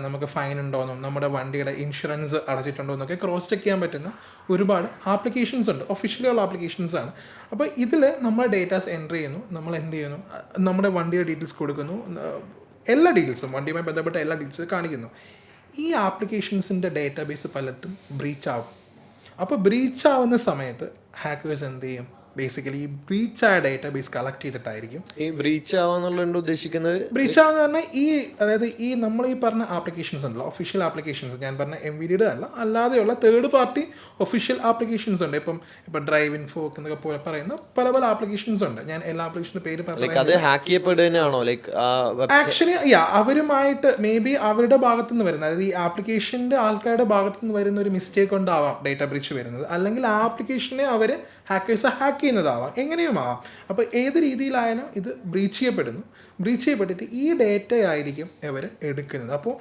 നമുക്ക് ഫൈൻ ഉണ്ടോയെന്നും നമ്മുടെ വണ്ടിയുടെ ഇൻഷുറൻസ് അടച്ചിട്ടുണ്ടോ എന്നൊക്കെ ക്രോസ് ചെക്ക് ചെയ്യാൻ പറ്റുന്ന ഒരുപാട് ആപ്ലിക്കേഷൻസ് ഉണ്ട്, ഒഫീഷ്യലി ഉള്ള ആപ്ലിക്കേഷൻസാണ്. അപ്പോൾ ഇതിൽ നമ്മൾ ഡേറ്റാസ് എൻ്റർ ചെയ്യുന്നു, നമ്മൾ എന്ത് ചെയ്യുന്നു, നമ്മുടെ വണ്ടിയുടെ ഡീറ്റെയിൽസ് കൊടുക്കുന്നു, എല്ലാ ഡീറ്റെയിൽസും വണ്ടിയുമായി ബന്ധപ്പെട്ട എല്ലാ ഡീറ്റെയിൽസും കാണിക്കുന്നു. ഈ ആപ്ലിക്കേഷൻസിൻ്റെ ഡേറ്റാബേസ് പലതും ബ്രീച്ച് ആവും. അപ്പോൾ ബ്രീച്ച് ആവുന്ന സമയത്ത് ഹാക്കേഴ്സ് എന്ത് ചെയ്യും, ബേസിക്കലി ഈ ബ്രീച്ചായ ഡേറ്റാബേസ് കളക്ട് ചെയ്തിട്ടായിരിക്കും ഈ ബ്രീച്ച് ആവാന്നുള്ളത് ഉദ്ദേശിക്കുന്നത്. ബ്രീച്ച് ആവുന്ന പറഞ്ഞാൽ അതായത് നമ്മൾ ഈ പറഞ്ഞ ആപ്ലിക്കേഷൻസ് ഉണ്ടല്ലോ, ഒഫീഷ്യൽ ആപ്ലിക്കേഷൻസ്, ഞാൻ പറഞ്ഞ MVDയുടെ അല്ലാതെയുള്ള തേർഡ് പാർട്ടി ഒഫീഷ്യൽ ആപ്ലിക്കേഷൻസ് ഉണ്ട്. ഇപ്പോൾ ഡ്രൈവ് ഇൻഫോ എന്നൊക്കെ പോലെ പറയുന്ന പല ആപ്ലിക്കേഷൻസ് ഉണ്ട്. ഞാൻ എല്ലാ ആപ്ലിക്കേഷൻ്റെ പേര് ആക്ച്വലി അവരുമായിട്ട് മേ ബി അവരുടെ ഭാഗത്തു നിന്ന് വരുന്നത്, അതായത് ഈ ആപ്ലിക്കേഷൻ്റെ ആൾക്കാരുടെ ഭാഗത്തു നിന്ന് വരുന്ന ഒരു മിസ്റ്റേക്ക് കൊണ്ടാവാം ഡേറ്റ ബ്രീച്ച് വരുന്നത്, അല്ലെങ്കിൽ ആ ആപ്ലിക്കേഷനെ അവർ ഹാക്കേഴ്സ് ഹാക്ക് ചെയ്യുന്നതാവാം, എങ്ങനെയും ആവാം. അപ്പോൾ ഏത് രീതിയിലായാലും ഇത് ബ്രീച്ച് ചെയ്യപ്പെട്ടിട്ട് ഈ ഡേറ്റ ആയിരിക്കും ഇവർ എടുക്കുന്നത്. അപ്പോൾ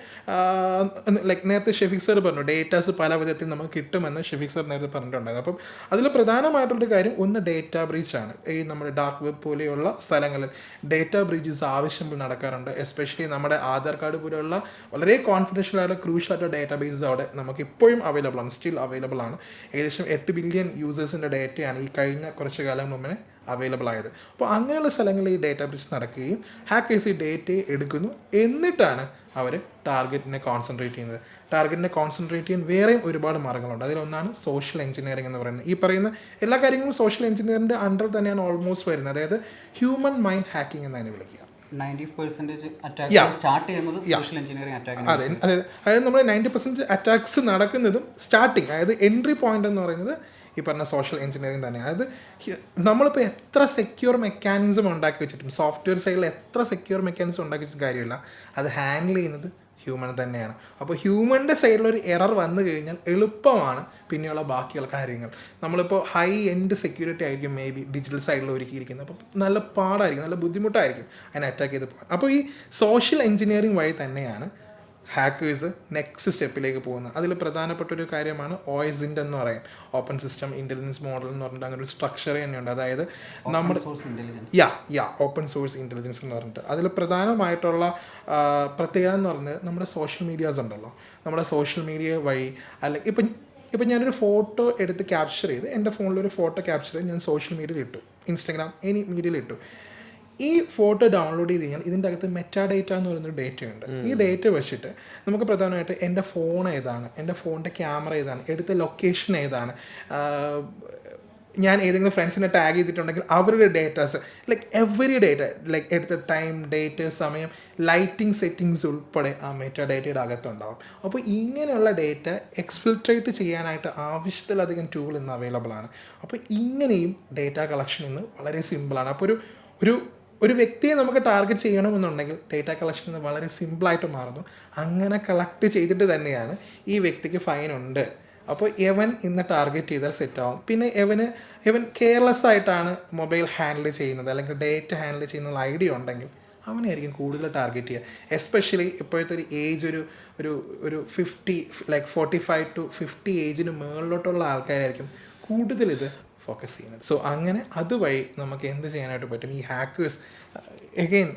ലൈക്ക് നേരത്തെ ഷെഫീഖ് സർ പറഞ്ഞു ഡേറ്റാസ് പല വിധത്തിൽ നമുക്ക് കിട്ടുമെന്ന് ഷെഫീഖ് സർ നേരത്തെ പറഞ്ഞിട്ടുണ്ടായിരുന്നു. അപ്പം അതിൽ പ്രധാനമായിട്ടുള്ളൊരു കാര്യം ഒന്ന് ഡേറ്റ ബ്രീച്ചാണ്. ഈ നമ്മുടെ ഡാർക്ക് വെബ് പോലെയുള്ള സ്ഥലങ്ങളിൽ ഡേറ്റ ബ്രീച്ചസ് ആവശ്യങ്ങൾ നടക്കാറുണ്ട്. എസ്പെഷ്യലി നമ്മുടെ ആധാർ കാർഡ് പോലെയുള്ള വളരെ കോൺഫിഡൻഷ്യൽ ആയിട്ടുള്ള ക്രൂഷ്യൽ ആയിട്ടുള്ള ഡേറ്റാബേസസ് അവിടെ നമുക്ക് ഇപ്പോഴും അവൈലബിൾ ആണ്, സ്റ്റിൽ അവൈലബിൾ ആണ്. ഏകദേശം 8 ബില്യൺ യൂസേഴ്സിൻ്റെ ഡേറ്റയാണ് ഈ കഴിഞ്ഞ കുറച്ച് കുറച്ച് കാലം മുമ്പേ അവൈലബിൾ ആയത്. അപ്പോൾ അങ്ങനെയുള്ള സ്ഥലങ്ങളിൽ ഈ ഡേറ്റ ബ്രീച്ച് നടക്കുകയും ഹാക്കേഴ്സ് ഈ ഡേറ്റയെ എടുക്കുന്നു, എന്നിട്ടാണ് അവർ ടാർഗറ്റിനെ കോൺസെൻട്രേറ്റ് ചെയ്യുന്നത്. ടാർഗറ്റിനെ കോൺസെൻട്രേറ്റ് ചെയ്യാൻ വേറെയും ഒരുപാട് മാർഗ്ഗങ്ങളുണ്ട്. അതിലൊന്നാണ് സോഷ്യൽ എഞ്ചിനീയറിംഗ് എന്ന് പറയുന്നത്. ഈ പറയുന്ന എല്ലാ കാര്യങ്ങളും സോഷ്യൽ എഞ്ചിനീയറിൻ്റെ അണ്ടർ തന്നെയാണ് ഓൾമോസ്റ്റ് വരുന്നത്. അതായത് ഹ്യൂമൻ മൈൻഡ് ഹാക്കിംഗ് എന്നതിനെ വിളിക്കുക. 90% അറ്റാക്ക് സ്റ്റാർട്ട് ചെയ്യുന്നത് സോഷ്യൽ എഞ്ചിനീയറിംഗ് അറ്റാക്ക്. അതെ, അതായത് നമ്മൾ 90% അറ്റാക്സ് നടക്കുന്നതും സ്റ്റാർട്ടിങ്, അതായത് എൻട്രി പോയിന്റ് എന്ന് പറയുന്നത് ഈ പറഞ്ഞ സോഷ്യൽ എഞ്ചിനീയറിംഗ് തന്നെയാണ്. അതായത് നമ്മളിപ്പോൾ എത്ര സെക്യൂർ മെക്കാനിസം ഉണ്ടാക്കി വെച്ചിട്ടും, സോഫ്റ്റ്വെയർ സൈഡിൽ എത്ര സെക്യൂർ മെക്കാനിസം ഉണ്ടാക്കി വെച്ചിട്ട് കാര്യമില്ല, അത് ഹാൻഡിൽ ചെയ്യുന്നത് ഹ്യൂമൻ തന്നെയാണ്. അപ്പോൾ ഹ്യൂമൻ്റെ സൈഡിലൊരു എറർ വന്നു കഴിഞ്ഞാൽ എളുപ്പമാണ് പിന്നെയുള്ള ബാക്കിയുള്ള കാര്യങ്ങൾ. നമ്മളിപ്പോൾ ഹൈ എൻഡ് സെക്യൂരിറ്റി ആയിരിക്കും മേ ബി ഡിജിറ്റൽ സൈഡിൽ ഒരുക്കിയിരിക്കുന്നത്. അപ്പോൾ നല്ല പാടായിരിക്കും, നല്ല ബുദ്ധിമുട്ടായിരിക്കും അതിനെ അറ്റാക്ക് ചെയ്ത് പോകാൻ. അപ്പോൾ ഈ സോഷ്യൽ എഞ്ചിനീയറിംഗ് വഴി തന്നെയാണ് ഹാക്കേഴ്സ് നെക്സ്റ്റ് സ്റ്റെപ്പിലേക്ക് പോകുന്നത്. അതിൽ പ്രധാനപ്പെട്ട ഒരു കാര്യമാണ് OSINT എന്ന് പറയും, ഓപ്പൺ സിസ്റ്റം ഇൻ്റലിജൻസ് മോഡൽ എന്ന് പറഞ്ഞിട്ട് അങ്ങനെ ഒരു സ്ട്രക്ചർ തന്നെയുണ്ട്. അതായത് നമ്മുടെ ഓപ്പൺ സോഴ്സ് ഇൻ്റലിജൻസ് എന്ന് പറഞ്ഞിട്ട് അതിൽ പ്രധാനമായിട്ടുള്ള പ്രത്യേകത എന്ന് പറയുന്നത് നമ്മുടെ സോഷ്യൽ മീഡിയാസ് ഉണ്ടല്ലോ, നമ്മുടെ സോഷ്യൽ മീഡിയ വഴി അല്ലെങ്കിൽ ഇപ്പം ഞാനൊരു ഫോട്ടോ എടുത്ത് ക്യാപ്ചർ ചെയ്ത് എൻ്റെ ഫോണിലൊരു ഫോട്ടോ ക്യാപ്ചർ ചെയ്ത് ഞാൻ സോഷ്യൽ മീഡിയയിൽ ഇട്ടു, ഇൻസ്റ്റാഗ്രാം എനി മീഡിയയിൽ ഇട്ടു. ഈ ഫോട്ടോ ഡൗൺലോഡ് ചെയ്ത് കഴിഞ്ഞാൽ ഇതിൻ്റെ അകത്ത് മെറ്റാ ഡേറ്റ എന്ന് പറയുന്നൊരു ഡേറ്റ ഉണ്ട്. ഈ ഡേറ്റ വെച്ചിട്ട് നമുക്ക് പ്രധാനമായിട്ട് എൻ്റെ ഫോൺ ഏതാണ്, എൻ്റെ ഫോണിൻ്റെ ക്യാമറ ഏതാണ്, എടുത്ത ലൊക്കേഷൻ ഏതാണ്, ഞാൻ ഏതെങ്കിലും ഫ്രണ്ട്സിനെ ടാഗ് ചെയ്തിട്ടുണ്ടെങ്കിൽ അവരുടെ datas, like every data, like എടുത്ത ടൈം, ഡേറ്റ്, സമയം, ലൈറ്റിംഗ് സെറ്റിങ്സ് ഉൾപ്പെടെ ആ മെറ്റാ ഡേറ്റയുടെ അകത്തുണ്ടാവും. അപ്പോൾ ഇങ്ങനെയുള്ള ഡേറ്റ എക്സ്ഫിൽട്രേറ്റ് ചെയ്യാനായിട്ട് ആവശ്യത്തിലധികം ടൂൾ ഇന്ന് അവൈലബിൾ ആണ്. അപ്പോൾ ഇങ്ങനെയും ഡേറ്റ കളക്ഷൻ ഇന്ന് വളരെ സിമ്പിളാണ്. അപ്പോൾ ഒരു വ്യക്തിയെ നമുക്ക് ടാർഗറ്റ് ചെയ്യണമെന്നുണ്ടെങ്കിൽ ഡേറ്റ കളക്ഷൻ ഇന്ന് വളരെ സിമ്പിളായിട്ട് മാറുന്നു. അങ്ങനെ കളക്ട് ചെയ്തിട്ട് തന്നെയാണ് ഈ വ്യക്തിക്ക് ഫൈൻ ഉണ്ട്. അപ്പോൾ എവൻ ഇന്ന് ടാർഗറ്റ് ചെയ്താൽ സെറ്റാവും. പിന്നെ എവൻ കെയർലെസ് ആയിട്ടാണ് മൊബൈൽ ഹാൻഡിൽ ചെയ്യുന്നത് അല്ലെങ്കിൽ ഡേറ്റ ഹാൻഡിൽ ചെയ്യുന്ന ഐഡിയ ഉണ്ടെങ്കിൽ അവനായിരിക്കും കൂടുതൽ ടാർഗറ്റ് ചെയ്യുക. എസ്പെഷ്യലി ഇപ്പോഴത്തെ ഒരു ഏജ് ഒരു 50 ലൈക്ക് 45 to 50 ഏജിന് മുകളിലോട്ടുള്ള ആൾക്കാരായിരിക്കും കൂടുതൽ ഇത് ഫോക്കസ് ചെയ്യുന്നത്. സോ അങ്ങനെ അതുവഴി നമുക്ക് എന്ത് ചെയ്യാനായിട്ട് പറ്റും? ഈ ഹാക്കേഴ്സ് എഗെയിൻ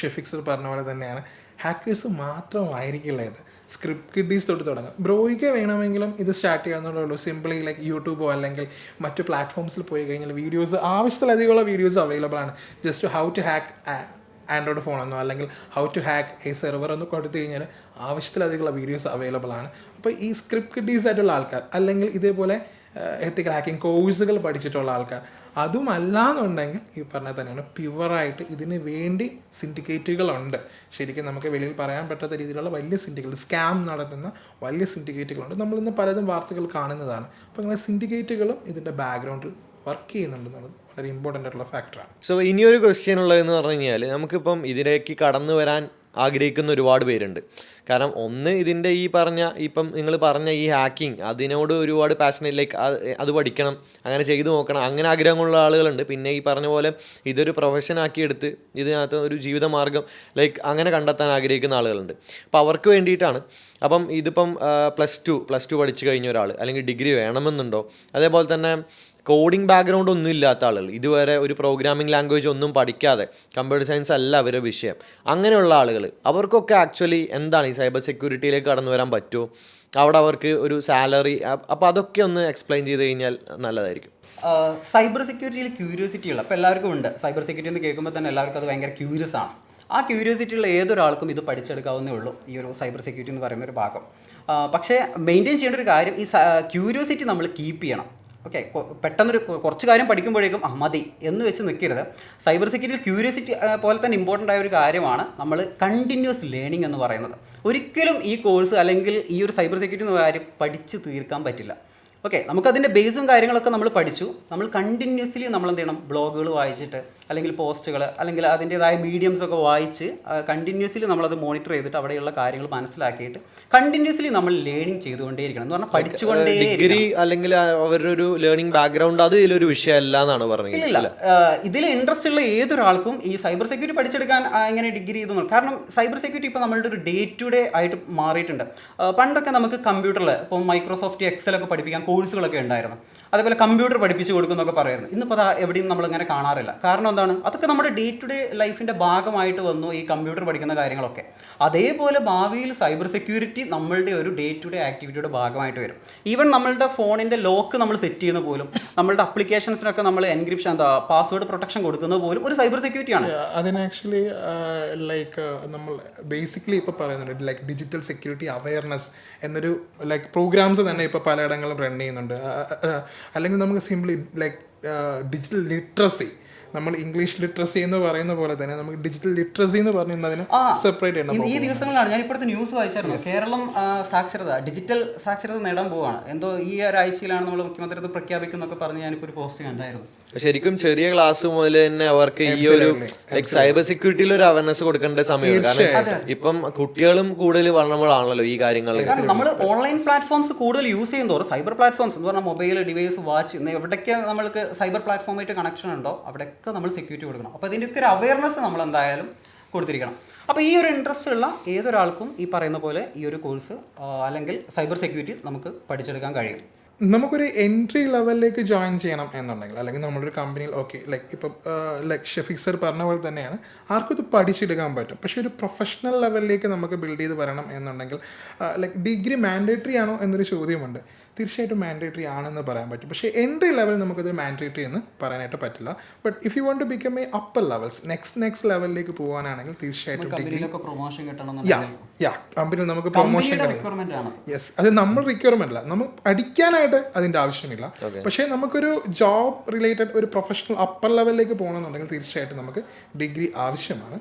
ഷെഫിക് സർ പറഞ്ഞ പോലെ തന്നെയാണ്, ഹാക്കേഴ്സ് മാത്രമായിരിക്കില്ല ഇത്. സ്ക്രിപ്റ്റ് കിഡീസ് തൊട്ട് തുടങ്ങാം. ബ്രോയ്ക്ക് വേണമെങ്കിലും ഇത് സ്റ്റാർട്ട് ചെയ്യാവുന്നതേ ഉള്ളൂ. സിംപിളി ലൈക്ക് യൂട്യൂബോ അല്ലെങ്കിൽ മറ്റ് പ്ലാറ്റ്ഫോംസിൽ പോയി കഴിഞ്ഞാൽ വീഡിയോസ് ആവശ്യത്തിലധികമുള്ള വീഡിയോസ് അവൈലബിൾ ആണ്. Just how to hack android ഫോണെന്നോ അല്ലെങ്കിൽ how to hack a server എന്നോ കൊടുത്തു കഴിഞ്ഞാൽ ആവശ്യത്തിലധികമുള്ള വീഡിയോസ് അവൈലബിൾ ആണ്. അപ്പോൾ ഈ സ്ക്രിപ്റ്റ് കിഡീസ് ആയിട്ടുള്ള ആൾക്കാർ അല്ലെങ്കിൽ ഇതേപോലെ എത്തിക്കൽ ഹാക്കിംഗ് കോഴ്സുകൾ പഠിച്ചിട്ടുള്ള ആൾക്കാർ, അതുമല്ലാന്നുണ്ടെങ്കിൽ ഈ പറഞ്ഞാൽ തന്നെയാണ് പ്യുവറായിട്ട് ഇതിന് വേണ്ടി സിൻഡിക്കേറ്റുകളുണ്ട്. ശരിക്കും നമുക്ക് വെളിയിൽ പറയാൻ പറ്റാത്ത രീതിയിലുള്ള വലിയ സിൻഡിക്കേറ്റ്, സ്കാം നടത്തുന്ന വലിയ സിൻഡിക്കേറ്റുകളുണ്ട്. നമ്മളിന്ന് പലതും വാർത്തകൾ കാണുന്നതാണ്. അപ്പോൾ അങ്ങനെ സിൻഡിക്കേറ്റുകളും ഇതിൻ്റെ ബാക്ക്ഗ്രൗണ്ടിൽ വർക്ക് ചെയ്യുന്നുണ്ടെന്നുള്ളത് വളരെ ഇമ്പോർട്ടൻ്റ് ആയിട്ടുള്ള ഫാക്ടറാണ്. സോ ഇനിയൊരു ക്വസ്റ്റ്യൻ ഉള്ളതെന്ന് പറഞ്ഞു കഴിഞ്ഞാൽ, നമുക്കിപ്പം ഇതിലേക്ക് കടന്നു വരാൻ ആഗ്രഹിക്കുന്ന ഒരുപാട് പേരുണ്ട്. കാരണം ഒന്ന്, ഇതിൻ്റെ ഇപ്പം നിങ്ങൾ പറഞ്ഞ ഈ ഹാക്കിംഗ് അതിനോട് ഒരുപാട് പാഷനേറ്റ്, ലൈക്ക് അത് പഠിക്കണം, അങ്ങനെ ചെയ്തു നോക്കണം, അങ്ങനെ ആഗ്രഹമുള്ള ആളുകളുണ്ട്. പിന്നെ ഈ പറഞ്ഞ പോലെ ഇതൊരു പ്രൊഫഷനാക്കി എടുത്ത് ഇതിനകത്ത് ഒരു ജീവിതമാർഗ്ഗം ലൈക്ക് അങ്ങനെ കണ്ടെത്താൻ ആഗ്രഹിക്കുന്ന ആളുകളുണ്ട്. അപ്പോൾ അവർക്ക് വേണ്ടിയിട്ടാണ്. അപ്പം ഇതിപ്പം പ്ലസ് ടു പഠിച്ചു കഴിഞ്ഞ ഒരാൾ അല്ലെങ്കിൽ ഡിഗ്രി വേണമെന്നുണ്ടോ, അതേപോലെ തന്നെ കോഡിംഗ് ബാക്ക്ഗ്രൗണ്ട് ഒന്നും ഇല്ലാത്ത ആളുകൾ, ഇതുവരെ ഒരു പ്രോഗ്രാമിംഗ് ലാംഗ്വേജ് ഒന്നും പഠിക്കാതെ, കമ്പ്യൂട്ടർ സയൻസ് അല്ല അവരുടെ വിഷയം, അങ്ങനെയുള്ള ആളുകൾ, അവർക്കൊക്കെ ആക്ച്വലി എന്താണ് ഈ സൈബർ സെക്യൂരിറ്റിയിലേക്ക് കടന്നു വരാൻ പറ്റുമോ? അവിടെ അവർക്ക് ഒരു സാലറി, അപ്പോൾ അതൊക്കെ ഒന്ന് എക്സ്പ്ലെയിൻ ചെയ്ത് കഴിഞ്ഞാൽ നല്ലതായിരിക്കും. സൈബർ സെക്യൂരിറ്റിയിൽ ക്യൂരിയോസിറ്റി ഉള്ള, അപ്പോൾ എല്ലാവർക്കും ഉണ്ട്. സൈബർ സെക്യൂരിറ്റി എന്ന് കേൾക്കുമ്പോൾ തന്നെ എല്ലാവർക്കും അത് ഭയങ്കര ക്യൂരിയസ് ആണ്. ആ ക്യൂരിയോസിറ്റി ഉള്ള ഏതൊരാൾക്കും ഇത് പഠിച്ചെടുക്കാവുന്നേ ഉള്ളൂ, ഈ ഒരു സൈബർ സെക്യൂരിറ്റി എന്ന് പറയുന്ന ഒരു ഭാഗം. പക്ഷേ മെയിൻറ്റെയിൻ ചെയ്യേണ്ട ഒരു കാര്യം, ഈ ക്യൂരിയോസിറ്റി നമ്മൾ കീപ്പ് ചെയ്യണം. ഓക്കെ, പെട്ടെന്നൊരു കുറച്ച് കാര്യം പഠിക്കുമ്പോഴേക്കും മതി എന്ന് വെച്ച് നിൽക്കരുത്. സൈബർ സെക്യൂരിറ്റി ക്യൂരിയോസിറ്റി പോലെ തന്നെ ഇമ്പോർട്ടൻ്റ് ആയ ഒരു കാര്യമാണ് നമ്മൾ കണ്ടിന്യൂസ് ലേണിംഗ് എന്ന് പറയുന്നത്. ഒരിക്കലും ഈ കോഴ്സ് അല്ലെങ്കിൽ ഈ ഒരു സൈബർ സെക്യൂരിറ്റി എന്ന കാര്യം പഠിച്ചു തീർക്കാൻ പറ്റില്ല. ഓക്കെ, നമുക്കതിൻ്റെ ബേസും കാര്യങ്ങളൊക്കെ നമ്മൾ പഠിച്ചു. നമ്മൾ കണ്ടിന്യൂസ്ലി നമ്മൾ എന്ത് ചെയ്യണം, ബ്ലോഗുകൾ വായിച്ചിട്ട് അല്ലെങ്കിൽ പോസ്റ്റുകൾ അല്ലെങ്കിൽ അതിൻ്റേതായ മീഡിയംസൊക്കെ വായിച്ച് കണ്ടിന്യൂസ്ലി നമ്മളത് മോണിറ്റർ ചെയ്തിട്ട് അവിടെയുള്ള കാര്യങ്ങൾ മനസ്സിലാക്കിയിട്ട് കണ്ടിന്യൂസ്ലി നമ്മൾ ലേണിംഗ് ചെയ്തുകൊണ്ടേയിരിക്കണം എന്ന് പറഞ്ഞാൽ പഠിച്ചുകൊണ്ടേ. ഡിഗ്രി അല്ലെങ്കിൽ അവരുടെ ഒരു ലേണിംഗ് ബാക്ക്ഗ്രൗണ്ട് അത് ഇതിലൊരു വിഷയമല്ല എന്നാണ് പറഞ്ഞത്. ഇല്ല, ഇതിൽ ഇൻട്രസ്റ്റ് ഉള്ള ഏതൊരാൾക്കും ഈ സൈബർ സെക്യൂരിറ്റി പഠിച്ചെടുക്കാൻ എങ്ങനെ ഡിഗ്രി ചെയ്തു. കാരണം സൈബർ സെക്യൂരിറ്റി ഇപ്പോൾ നമ്മളുടെ ഒരു ഡേ ടു ഡേ ആയിട്ട് മാറിയിട്ടുണ്ട്. പണ്ടൊക്കെ നമുക്ക് കമ്പ്യൂട്ടറിൽ ഇപ്പോൾ മൈക്രോസോഫ്റ്റ് എക്സലൊക്കെ പഠിപ്പിക്കാൻ കോഴ്സുകളൊക്കെ ഉണ്ടായിരുന്നു. അതേപോലെ കമ്പ്യൂട്ടർ പഠിപ്പിച്ച് കൊടുക്കുന്നൊക്കെ പറയുന്നു. ഇന്നിപ്പോൾ അത് എവിടെയും നമ്മളിങ്ങനെ കാണാറില്ല. കാരണം എന്താണ്, അതൊക്കെ നമ്മുടെ ഡേ ടു ഡേ ലൈഫിൻ്റെ ഭാഗമായിട്ട് വന്നു ഈ കമ്പ്യൂട്ടർ പഠിക്കുന്ന കാര്യങ്ങളൊക്കെ. അതേപോലെ ഭാവിയിൽ സൈബർ സെക്യൂരിറ്റി നമ്മളുടെ ഒരു ഡേ ടു ഡേ ആക്ടിവിറ്റിയുടെ ഭാഗമായിട്ട് വരും. ഈവൻ നമ്മളുടെ ഫോണിൻ്റെ ലോക്ക് നമ്മൾ സെറ്റ് ചെയ്യുന്ന പോലും, നമ്മളുടെ അപ്ലിക്കേഷൻസിനൊക്കെ നമ്മൾ എൻക്രിപ്ഷൻ പാസ്വേഡ് പ്രൊട്ടക്ഷൻ കൊടുക്കുന്നത് പോലും ഒരു സൈബർ സെക്യൂരിറ്റിയാണ്. അതിന് ആക്ച്വലി ലൈക്ക് നമ്മൾ ബേസിക്കലി ഇപ്പോൾ പറയുന്നുണ്ട് ലൈക്ക് ഡിജിറ്റൽ സെക്യൂരിറ്റി അവയർനെസ് എന്നൊരു ലൈക്ക് പ്രോഗ്രാംസ് തന്നെ ഇപ്പോൾ പലയിടങ്ങളിലും റൺ ചെയ്യുന്നുണ്ട്. അല്ലെങ്കിൽ നമുക്ക് സിംപ്ലി ലൈക്ക് ഡിജിറ്റൽ ലിറ്ററസി, നമ്മൾ ഇംഗ്ലീഷ് ലിറ്ററസി എന്ന് പറയുന്ന പോലെ തന്നെ നമുക്ക് ഡിജിറ്റൽ ലിറ്ററസി എന്ന് പറഞ്ഞതിന് സെപ്പറേറ്റ് ചെയ്യണം. ഈ ദിവസങ്ങളാണ് ഞാൻ ഇപ്പോഴത്തെ ന്യൂസ് വായിച്ചായിരുന്നു, കേരളം ഡിജിറ്റൽ സാക്ഷരത നേടാൻ പോവുകയാണ്. എന്തോ ഈ ഒരാഴ്ചയിലാണ് നമ്മൾ മുഖ്യമന്ത്രി ഇത് പ്രഖ്യാപിക്കുന്നൊക്കെ പറഞ്ഞ് ഞാനിപ്പോൾ ഒരു പോസ്റ്റ് കണ്ടായിരുന്നു. ശരിക്കും ചെറിയ ക്ലാസ് മുതൽ തന്നെ അവർക്ക് ഈ ഒരു സൈബർ സെക്യൂരിറ്റിയിൽ ഒരു അവയർനെസ് കൊടുക്കേണ്ട സമയമാണ്. കാരണം ഇപ്പം കുട്ടികളും കൂടുതൽ വളർന്നപ്പോഴാണല്ലോ ഈ കാര്യങ്ങൾ. നമ്മൾ ഓൺലൈൻ പ്ലാറ്റ്ഫോംസ് കൂടുതൽ യൂസ് ചെയ്യുന്നതോറും സൈബർ പ്ലാറ്റ്ഫോംസ് എന്ന് പറഞ്ഞാൽ മൊബൈൽ ഡിവൈസ്, വാച്ച്, എവിടെയൊക്കെ നമ്മൾക്ക് സൈബർ പ്ലാറ്റ്ഫോമായിട്ട് കണക്ഷൻ ഉണ്ടോ അവിടെയൊക്കെ നമ്മൾ സെക്യൂരിറ്റി കൊടുക്കണം. അപ്പോൾ ഇതിൻ്റെയൊക്കെ ഒരു അവയർനെസ് നമ്മൾ എന്തായാലും കൊടുത്തിരിക്കണം. അപ്പോൾ ഈ ഒരു ഇൻട്രസ്റ്റ് ഉള്ള ഏതൊരാൾക്കും ഈ പറയുന്ന പോലെ ഈ ഒരു കോഴ്സ് അല്ലെങ്കിൽ സൈബർ സെക്യൂരിറ്റി നമുക്ക് പഠിച്ചെടുക്കാൻ കഴിയും. നമുക്കൊരു എൻട്രി ലെവലിലേക്ക് ജോയിൻ ചെയ്യണം എന്നുണ്ടെങ്കിൽ, അല്ലെങ്കിൽ നമ്മളൊരു കമ്പനിയിൽ ഓക്കെ ലൈക്ക് ഇപ്പം ലൈക്ക് ഷഫീഖ് സർ പറഞ്ഞ പോലെ തന്നെയാണ്, ആർക്കും ഇത് പഠിച്ചെടുക്കാൻ പറ്റും. പക്ഷേ ഒരു പ്രൊഫഷണൽ ലെവലിലേക്ക് നമുക്ക് ബിൽഡ് ചെയ്ത് വരണം എന്നുണ്ടെങ്കിൽ ലൈക്ക് ഡിഗ്രി മാൻഡേറ്ററി ആണോ എന്നൊരു ചോദ്യമുണ്ട്. തീർച്ചയായിട്ടും മാൻഡേറ്ററി ആണെന്ന് പറയാൻ പറ്റും. പക്ഷേ എൻട്രി ലെവൽ നമുക്കത് മാൻഡേറ്ററി എന്ന് പറയാനായിട്ട് പറ്റില്ല. But if you want to become a upper levels next ലെവലിലേക്ക് പോകാനാണെങ്കിൽ തീർച്ചയായിട്ടും പ്രൊമോഷൻ കിട്ടണം. കമ്പനിയിൽ നമുക്ക് പ്രൊമോഷൻ യെസ്, അത് നമ്മൾ റിക്വയർമെന്റ് അല്ല, നമുക്ക് പഠിക്കാനായിട്ട് അതിൻ്റെ ആവശ്യമില്ല. പക്ഷേ നമുക്കൊരു ജോബ് റിലേറ്റഡ് ഒരു പ്രൊഫഷണൽ അപ്പർ ലെവലിലേക്ക് പോകണമെന്നുണ്ടെങ്കിൽ തീർച്ചയായിട്ടും നമുക്ക് ഡിഗ്രി ആവശ്യമാണ്.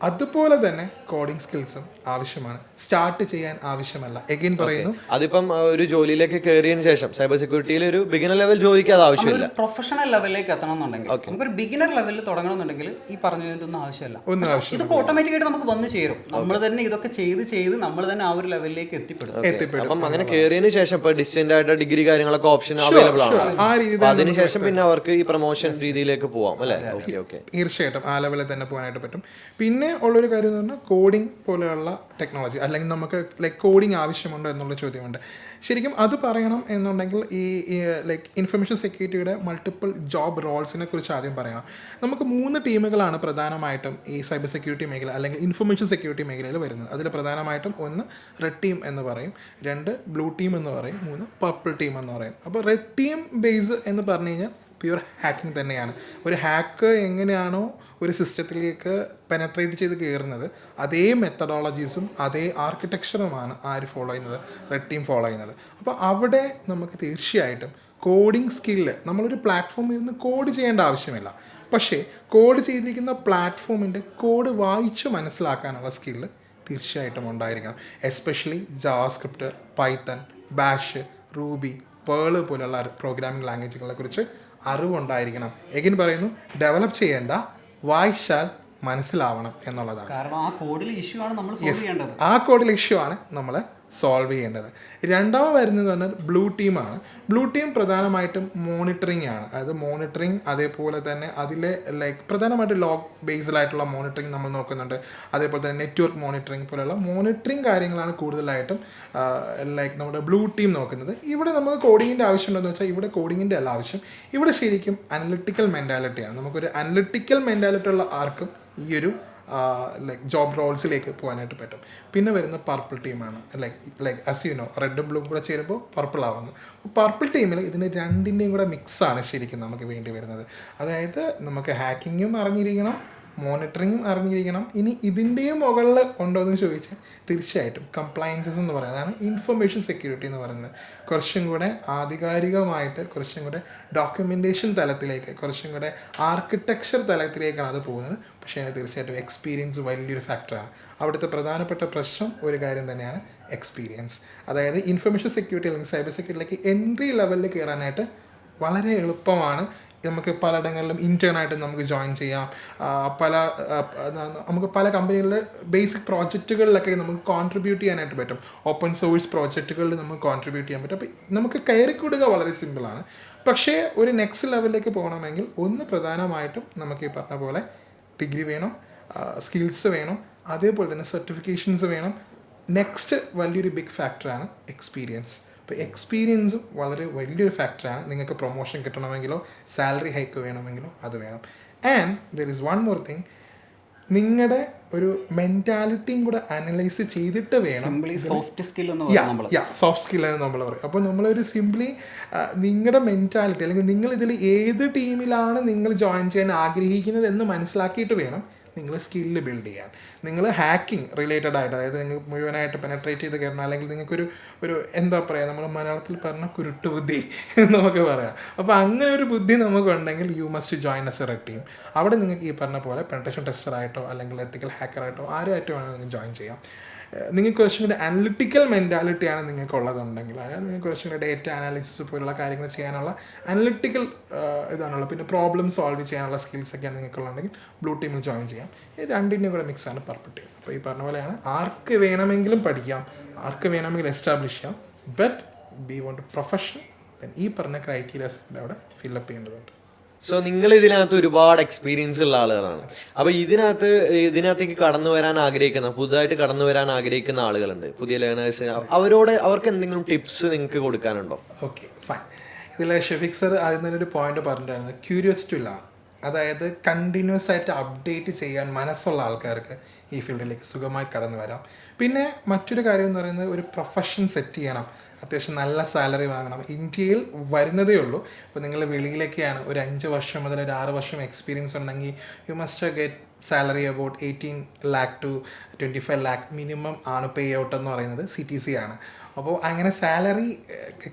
അതുപോലെ തന്നെ കോഡിംഗ് സ്കിൽസും ആവശ്യമാണ്. സ്റ്റാർട്ട് ചെയ്യാൻ ആവശ്യമല്ല. എഗെയിൻ പറയുന്നു, അതിപ്പം ഒരു ജോലിയിലേക്ക് കയറിയതിനു ശേഷം സൈബർ സെക്യൂരിറ്റിയിൽ ഒരു ബിഗിനർ ലെവൽ ജോലിക്ക് അത് ആവശ്യമില്ല. പ്രൊഫഷണൽ ലെവലിലേക്ക് എത്തണം എന്നുണ്ടെങ്കിൽ, നമുക്കൊരു ബിഗിനർ ലെവലിൽ തുടങ്ങണമെന്നുണ്ടെങ്കിൽ ഈ പറഞ്ഞതൊന്നും ആവശ്യമില്ല. ഇതൊക്കെ ഓട്ടോമാറ്റിക്കായിട്ട് നമുക്ക് വന്നു ചേരും. നമ്മൾ തന്നെ ഇതൊക്കെ ചെയ്ത് നമ്മൾ തന്നെ ആ ഒരു ലെവലിലേക്ക് എത്തിപ്പെടും. അപ്പം അങ്ങനെ കയറിയതിനു ശേഷം ഇപ്പൊ ഡിസ്റ്റന്റ് ആയിട്ട് ഡിഗ്രി കാര്യങ്ങളൊക്കെ ഓപ്ഷൻ അവൈലബിൾ ആണ്. അതിനുശേഷം പിന്നെ അവർക്ക് ഈ പ്രൊമോഷൻ രീതിയിലേക്ക് പോവാം അല്ലേ? തീർച്ചയായിട്ടും ആ ലെവലിൽ തന്നെ പോകാനായിട്ട് പറ്റും. പിന്നെ ഉള്ളൊരു കാര്യം എന്ന് പറഞ്ഞാൽ കോഡിംഗ് പോലെയുള്ള ടെക്നോളജി, അല്ലെങ്കിൽ നമുക്ക് ലൈക്ക് കോഡിംഗ് ആവശ്യമുണ്ടോ എന്നുള്ള ചോദ്യമുണ്ട്. ശരിക്കും അത് പറയണം എന്നുണ്ടെങ്കിൽ ഈ ലൈക്ക് ഇൻഫർമേഷൻ സെക്യൂരിറ്റിയുടെ മൾട്ടിപ്പിൾ ജോബ് റോൾസിനെ കുറിച്ച് ആദ്യം പറയണം. നമുക്ക് 3 ടീമുകളാണ് പ്രധാനമായിട്ടും ഈ സൈബർ സെക്യൂരിറ്റി മേഖല അല്ലെങ്കിൽ ഇൻഫർമേഷൻ സെക്യൂരിറ്റി മേഖലയിൽ വരുന്നത്. അതിൽ പ്രധാനമായിട്ടും 1 റെഡ് ടീം എന്ന് പറയും, 2 ബ്ലൂ ടീം എന്ന് പറയും, 3 പർപ്പിൾ ടീം എന്ന് പറയും. അപ്പോൾ റെഡ് ടീം ബേസ് എന്ന് പറഞ്ഞു കഴിഞ്ഞാൽ പ്യുവർ ഹാക്കിംഗ് തന്നെയാണ്. ഒരു ഹാക്ക് എങ്ങനെയാണോ ഒരു സിസ്റ്റത്തിലേക്ക് പെനട്രേറ്റ് ചെയ്ത് കയറുന്നത്, അതേ മെത്തഡോളജീസും അതേ ആർക്കിടെക്ചറുമാണ് ആര് ഫോളോ ചെയ്യുന്നത്, റെഡ് ടീം ഫോളോ ചെയ്യുന്നത്. അപ്പോൾ അവിടെ നമുക്ക് തീർച്ചയായിട്ടും കോഡിംഗ് സ്കില്ല്, നമ്മളൊരു പ്ലാറ്റ്ഫോമിൽ നിന്ന് കോഡ് ചെയ്യേണ്ട ആവശ്യമില്ല. പക്ഷേ കോഡ് ചെയ്തിരിക്കുന്ന പ്ലാറ്റ്ഫോമിൻ്റെ കോഡ് വായിച്ച് മനസ്സിലാക്കാനുള്ള സ്കില്ല് തീർച്ചയായിട്ടും ഉണ്ടായിരിക്കണം. Especially JavaScript, Python, bash, Ruby, pearl പോലുള്ള പ്രോഗ്രാമിംഗ് ലാംഗ്വേജുകളെ കുറിച്ച് അറിവുണ്ടായിരിക്കണം. എഗിൻ പറയുന്നു, ഡെവലപ്പ് ചെയ്യേണ്ട, വായിച്ചാൽ മനസ്സിലാവണം എന്നുള്ളതാണ്. കാരണം ആ കോഡിലെ ഇഷ്യൂ ആണ് നമ്മൾ സോൾവ് ചെയ്യേണ്ടത്. ആ കോഡിലെ ഇഷ്യൂ ആണ് നമ്മൾ സോൾവ് ചെയ്യേണ്ടത്. രണ്ടാമത് വരുന്നത് പറഞ്ഞാൽ ബ്ലൂ ടീമാണ്. ബ്ലൂ ടീം പ്രധാനമായിട്ടും മോണിറ്ററിംഗ് ആണ്. അതായത് മോണിറ്ററിംഗ്, അതേപോലെ തന്നെ അതിലെ ലൈക്ക് പ്രധാനമായിട്ടും ലോഗ് ബേസ്ഡായിട്ടുള്ള മോണിറ്ററിംഗ് നമ്മൾ നോക്കുന്നുണ്ട്. അതേപോലെ തന്നെ നെറ്റ്വർക്ക് മോണിറ്ററിംഗ് പോലെയുള്ള മോണിറ്ററിംഗ് കാര്യങ്ങളാണ് കൂടുതലായിട്ടും ലൈക്ക് നമ്മുടെ ബ്ലൂ ടീം നോക്കുന്നത്. ഇവിടെ നമുക്ക് കോഡിങ്ങിൻ്റെ ആവശ്യമുണ്ടെന്ന് വെച്ചാൽ ഇവിടെ കോഡിങ്ങിൻ്റെ അല്ല ആവശ്യം. ഇവിടെ ശരിക്കും അനലിറ്റിക്കൽ മെൻറ്റാലിറ്റിയാണ്. നമുക്കൊരു അനലിറ്റിക്കൽ മെൻറ്റാലിറ്റി ഉള്ള ആർക്കും ഈ ഒരു ലൈക്ക് ജോബ് റോൾസിലേക്ക് പോകാനായിട്ട് പറ്റും. പിന്നെ വരുന്ന പർപ്പിൾ ടീമാണ്. ലൈക്ക് അസ്യൂനോ റെഡും ബ്ലൂവും കൂടെ ചേരുമ്പോൾ പർപ്പിൾ ആവുന്നു. പർപ്പിൾ ടീമിൽ ഇതിന് രണ്ടിൻ്റെയും കൂടെ മിക്സാണ് ശരിക്കും നമുക്ക് വേണ്ടി വരുന്നത്. അതായത് നമുക്ക് ഹാക്കിങ്ങും അറിഞ്ഞിരിക്കണം, മോണിറ്ററിങ്ങും അറിഞ്ഞിരിക്കണം. ഇനി ഇതിൻ്റെയും മുകളിൽ ഉണ്ടോ എന്ന് ചോദിച്ചാൽ തീർച്ചയായിട്ടും കംപ്ലയൻസസ് എന്ന് പറയുന്നതാണ് ഇൻഫർമേഷൻ സെക്യൂരിറ്റി എന്ന് പറയുന്നത്. കുറച്ചും കൂടെ ആധികാരികമായിട്ട്, കുറച്ചും കൂടെ ഡോക്യുമെൻറ്റേഷൻ തലത്തിലേക്ക്, കുറച്ചും കൂടെ ആർക്കിടെക്ചർ തലത്തിലേക്കാണ് അത് പോകുന്നത്. പക്ഷേ അതിന് തീർച്ചയായിട്ടും എക്സ്പീരിയൻസ് വലിയൊരു ഫാക്ടറാണ്. അവിടുത്തെ പ്രധാനപ്പെട്ട പ്രശ്നം ഒരു കാര്യം തന്നെയാണ് എക്സ്പീരിയൻസ്. അതായത് ഇൻഫർമേഷൻ സെക്യൂരിറ്റി അല്ലെങ്കിൽ സൈബർ സെക്യൂരിറ്റിയിലേക്ക് എൻട്രി ലെവലിൽ കയറാനായിട്ട് വളരെ എളുപ്പമാണ്. നമുക്ക് പലയിടങ്ങളിലും ഇൻറ്റേണായിട്ട് നമുക്ക് ജോയിൻ ചെയ്യാം. നമുക്ക് പല കമ്പനികളിലെ ബേസിക് പ്രോജക്റ്റുകളിലൊക്കെ നമുക്ക് കോൺട്രിബ്യൂട്ട് ചെയ്യാനായിട്ട് പറ്റും. ഓപ്പൺ സോഴ്സ് പ്രോജക്റ്റുകളിൽ നമുക്ക് കോൺട്രിബ്യൂട്ട് ചെയ്യാൻ പറ്റും. അപ്പോൾ നമുക്ക് കയറിക്കൂടുക വളരെ സിമ്പിളാണ്. പക്ഷേ ഒരു നെക്സ്റ്റ് ലെവലിലേക്ക് പോകണമെങ്കിൽ പ്രധാനമായിട്ടും നമുക്ക് ഈ പറഞ്ഞ പോലെ ഡിഗ്രി വേണം, സ്കിൽസ് വേണം, അതേപോലെ തന്നെ സർട്ടിഫിക്കേഷൻസ് വേണം. നെക്സ്റ്റ് വലിയൊരു ബിഗ് ഫാക്ടറാണ് എക്സ്പീരിയൻസ്. അപ്പോൾ എക്സ്പീരിയൻസും വളരെ വലിയൊരു ഫാക്ടറാണ്. നിങ്ങൾക്ക് പ്രൊമോഷൻ കിട്ടണമെങ്കിലോ സാലറി ഹൈക്ക് വേണമെങ്കിലോ അത് വേണം. And there is one more thing, നിങ്ങളുടെ ഒരു മെൻറ്റാലിറ്റിയും കൂടെ അനലൈസ് ചെയ്തിട്ട് വേണം. സോഫ്റ്റ് സ്കിൽ സോഫ്റ്റ് സ്കിൽ എന്ന് നമ്മൾ പറയും. അപ്പോൾ നമ്മളൊരു സിംപ്ലി നിങ്ങളുടെ മെൻറ്റാലിറ്റി അല്ലെങ്കിൽ നിങ്ങൾ ഇതിൽ ഏത് ടീമിലാണ് നിങ്ങൾ ജോയിൻ ചെയ്യാൻ ആഗ്രഹിക്കുന്നത് എന്ന് മനസ്സിലാക്കിയിട്ട് വേണം നിങ്ങൾ സ്കില്ല് ബിൽഡ് ചെയ്യാൻ. നിങ്ങൾ ഹാക്കിംഗ് റിലേറ്റഡ് ആയിട്ട്, അതായത് നിങ്ങൾ മുഴുവനായിട്ട് പെനട്രേറ്റ് ചെയ്ത് കയറണം, അല്ലെങ്കിൽ നിങ്ങൾക്കൊരു എന്താ പറയുക, നമ്മൾ മലയാളത്തിൽ പറഞ്ഞ കുരുട്ട് ബുദ്ധി എന്ന് നമുക്ക് പറയാം. അപ്പോൾ അങ്ങനെ ഒരു ബുദ്ധി നമുക്കുണ്ടെങ്കിൽ you must join as a red team. അവിടെ നിങ്ങൾക്ക് ഈ പറഞ്ഞ പോലെ പെനട്രേഷൻ ടെസ്റ്ററായിട്ടോ അല്ലെങ്കിൽ എത്തിക്കൽ ഹാക്കറായിട്ടോ ആരുമായിട്ടോ വേണമെങ്കിൽ നിങ്ങൾക്ക് ജോയിൻ ചെയ്യാം. നിങ്ങൾക്ക് കുറച്ചും കൂടി അനലിറ്റിക്കൽ മെൻറ്റാലിറ്റിയാണ് നിങ്ങൾക്കുള്ളതുണ്ടെങ്കിൽ, അതായത് നിങ്ങൾക്ക് കുറച്ചും കൂടി ഡേറ്റ അനാലിസിസ് പോലുള്ള കാര്യങ്ങൾ ചെയ്യാനുള്ള അനലിറ്റിക്കൽ ഇതാണുള്ളത്, പിന്നെ പ്രോബ്ലം സോൾവ് ചെയ്യാനുള്ള സ്കിൽസൊക്കെയാണ് നിങ്ങൾക്കുള്ളതെങ്കിൽ ബ്ലൂ ടീമിൽ ജോയിൻ ചെയ്യാം. ഈ രണ്ടിൻ്റെയും കൂടെ മിക്സാണ് പെർഫെക്റ്റ് ടീം. അപ്പോൾ ഈ പറഞ്ഞ പോലെയാണ്, ആർക്ക് വേണമെങ്കിലും പഠിക്കാം, ആർക്ക് വേണമെങ്കിലും എസ്റ്റാബ്ലിഷ് ചെയ്യാം, ബട്ട് ബി വോണ്ട് പ്രൊഫഷൻ, ഈ പറഞ്ഞ ക്രൈറ്റീരിയാസിൻ്റെ അവിടെ ഫില്ലപ്പ് ചെയ്യേണ്ടതുണ്ട്. സോ നിങ്ങൾ ഇതിനകത്ത് ഒരുപാട് എക്സ്പീരിയൻസ് ഉള്ള ആളുകളാണ്. അപ്പോൾ ഇതിനകത്തേക്ക് കടന്നു വരാൻ ആഗ്രഹിക്കുന്ന, പുതുതായിട്ട് കടന്നു വരാൻ ആഗ്രഹിക്കുന്ന ആളുകളുണ്ട്, പുതിയ ലേണേഴ്സ്. അവർക്ക് എന്തെങ്കിലും ടിപ്സ് നിങ്ങൾക്ക് കൊടുക്കാനുണ്ടോ? Okay, fine. ഇതിൽ ഷെഫീഖ് സർ ആദ്യം തന്നെ ഒരു പോയിന്റ് പറഞ്ഞിട്ടായിരുന്നു, ക്യൂരിയോസിറ്റി ഇല്ല. അതായത് കണ്ടിന്യൂസ് ആയിട്ട് അപ്ഡേറ്റ് ചെയ്യാൻ മനസ്സുള്ള ആൾക്കാർക്ക് ഈ ഫീൽഡിലേക്ക് സുഖമായി കടന്നു വരാം. പിന്നെ മറ്റൊരു കാര്യം എന്ന് പറയുന്നത്, ഒരു പ്രൊഫഷൻ സെറ്റ് ചെയ്യണം, അത്യാവശ്യം നല്ല സാലറി വാങ്ങണം. ഇന്ത്യയിൽ വരുന്നതേ ഉള്ളൂ. ഇപ്പോൾ നിങ്ങൾ വെളിയിലേക്കാണ്, ഒരു 5 വർഷം മുതൽ ഒരു 6 വർഷം എക്സ്പീരിയൻസ് ഉണ്ടെങ്കിൽ you must get salary about 18 lakh to 25 lakh minimum ആണ് പേ ഔട്ട് എന്ന് പറയുന്നത്. CTC ആണ്. അപ്പോൾ അങ്ങനെ സാലറി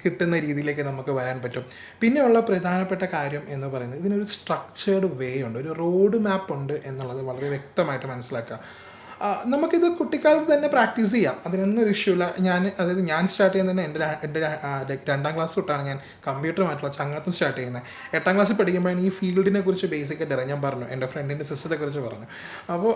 കിട്ടുന്ന രീതിയിലേക്ക് നമുക്ക് വരാൻ പറ്റും. പിന്നെയുള്ള പ്രധാനപ്പെട്ട കാര്യം എന്ന് പറയുന്നത്, ഇതിനൊരു സ്ട്രക്ചേർഡ് വേ ഉണ്ട്, ഒരു റോഡ് മാപ്പ് ഉണ്ട് എന്നുള്ളത് വളരെ വ്യക്തമായിട്ട് മനസ്സിലാക്കുക. നമുക്കിത് കുട്ടിക്കാലത്ത് തന്നെ പ്രാക്ടീസ് ചെയ്യാം, അതിനൊന്നും ഒരു ഇഷ്യൂ ഇല്ല. ഞാൻ സ്റ്റാർട്ട് ചെയ്യുന്നത് തന്നെ എൻ്റെ 2ാം ക്ലാസ് തൊട്ടാണ് ഞാൻ കമ്പ്യൂട്ടറുമായിട്ടുള്ള ചങ്ങാത്തം സ്റ്റാർട്ട് ചെയ്യുന്നത്. 8ാം ക്ലാസ്സിൽ പഠിക്കുമ്പോഴാണ് ഈ ഫീൽഡിനെ കുറിച്ച് ബേസിക്കായിട്ട് അറിയാം. ഞാൻ പറഞ്ഞു, എൻ്റെ ഫ്രണ്ടിൻ്റെ സിസ്റ്റത്തെ കുറിച്ച് പറഞ്ഞു. അപ്പോൾ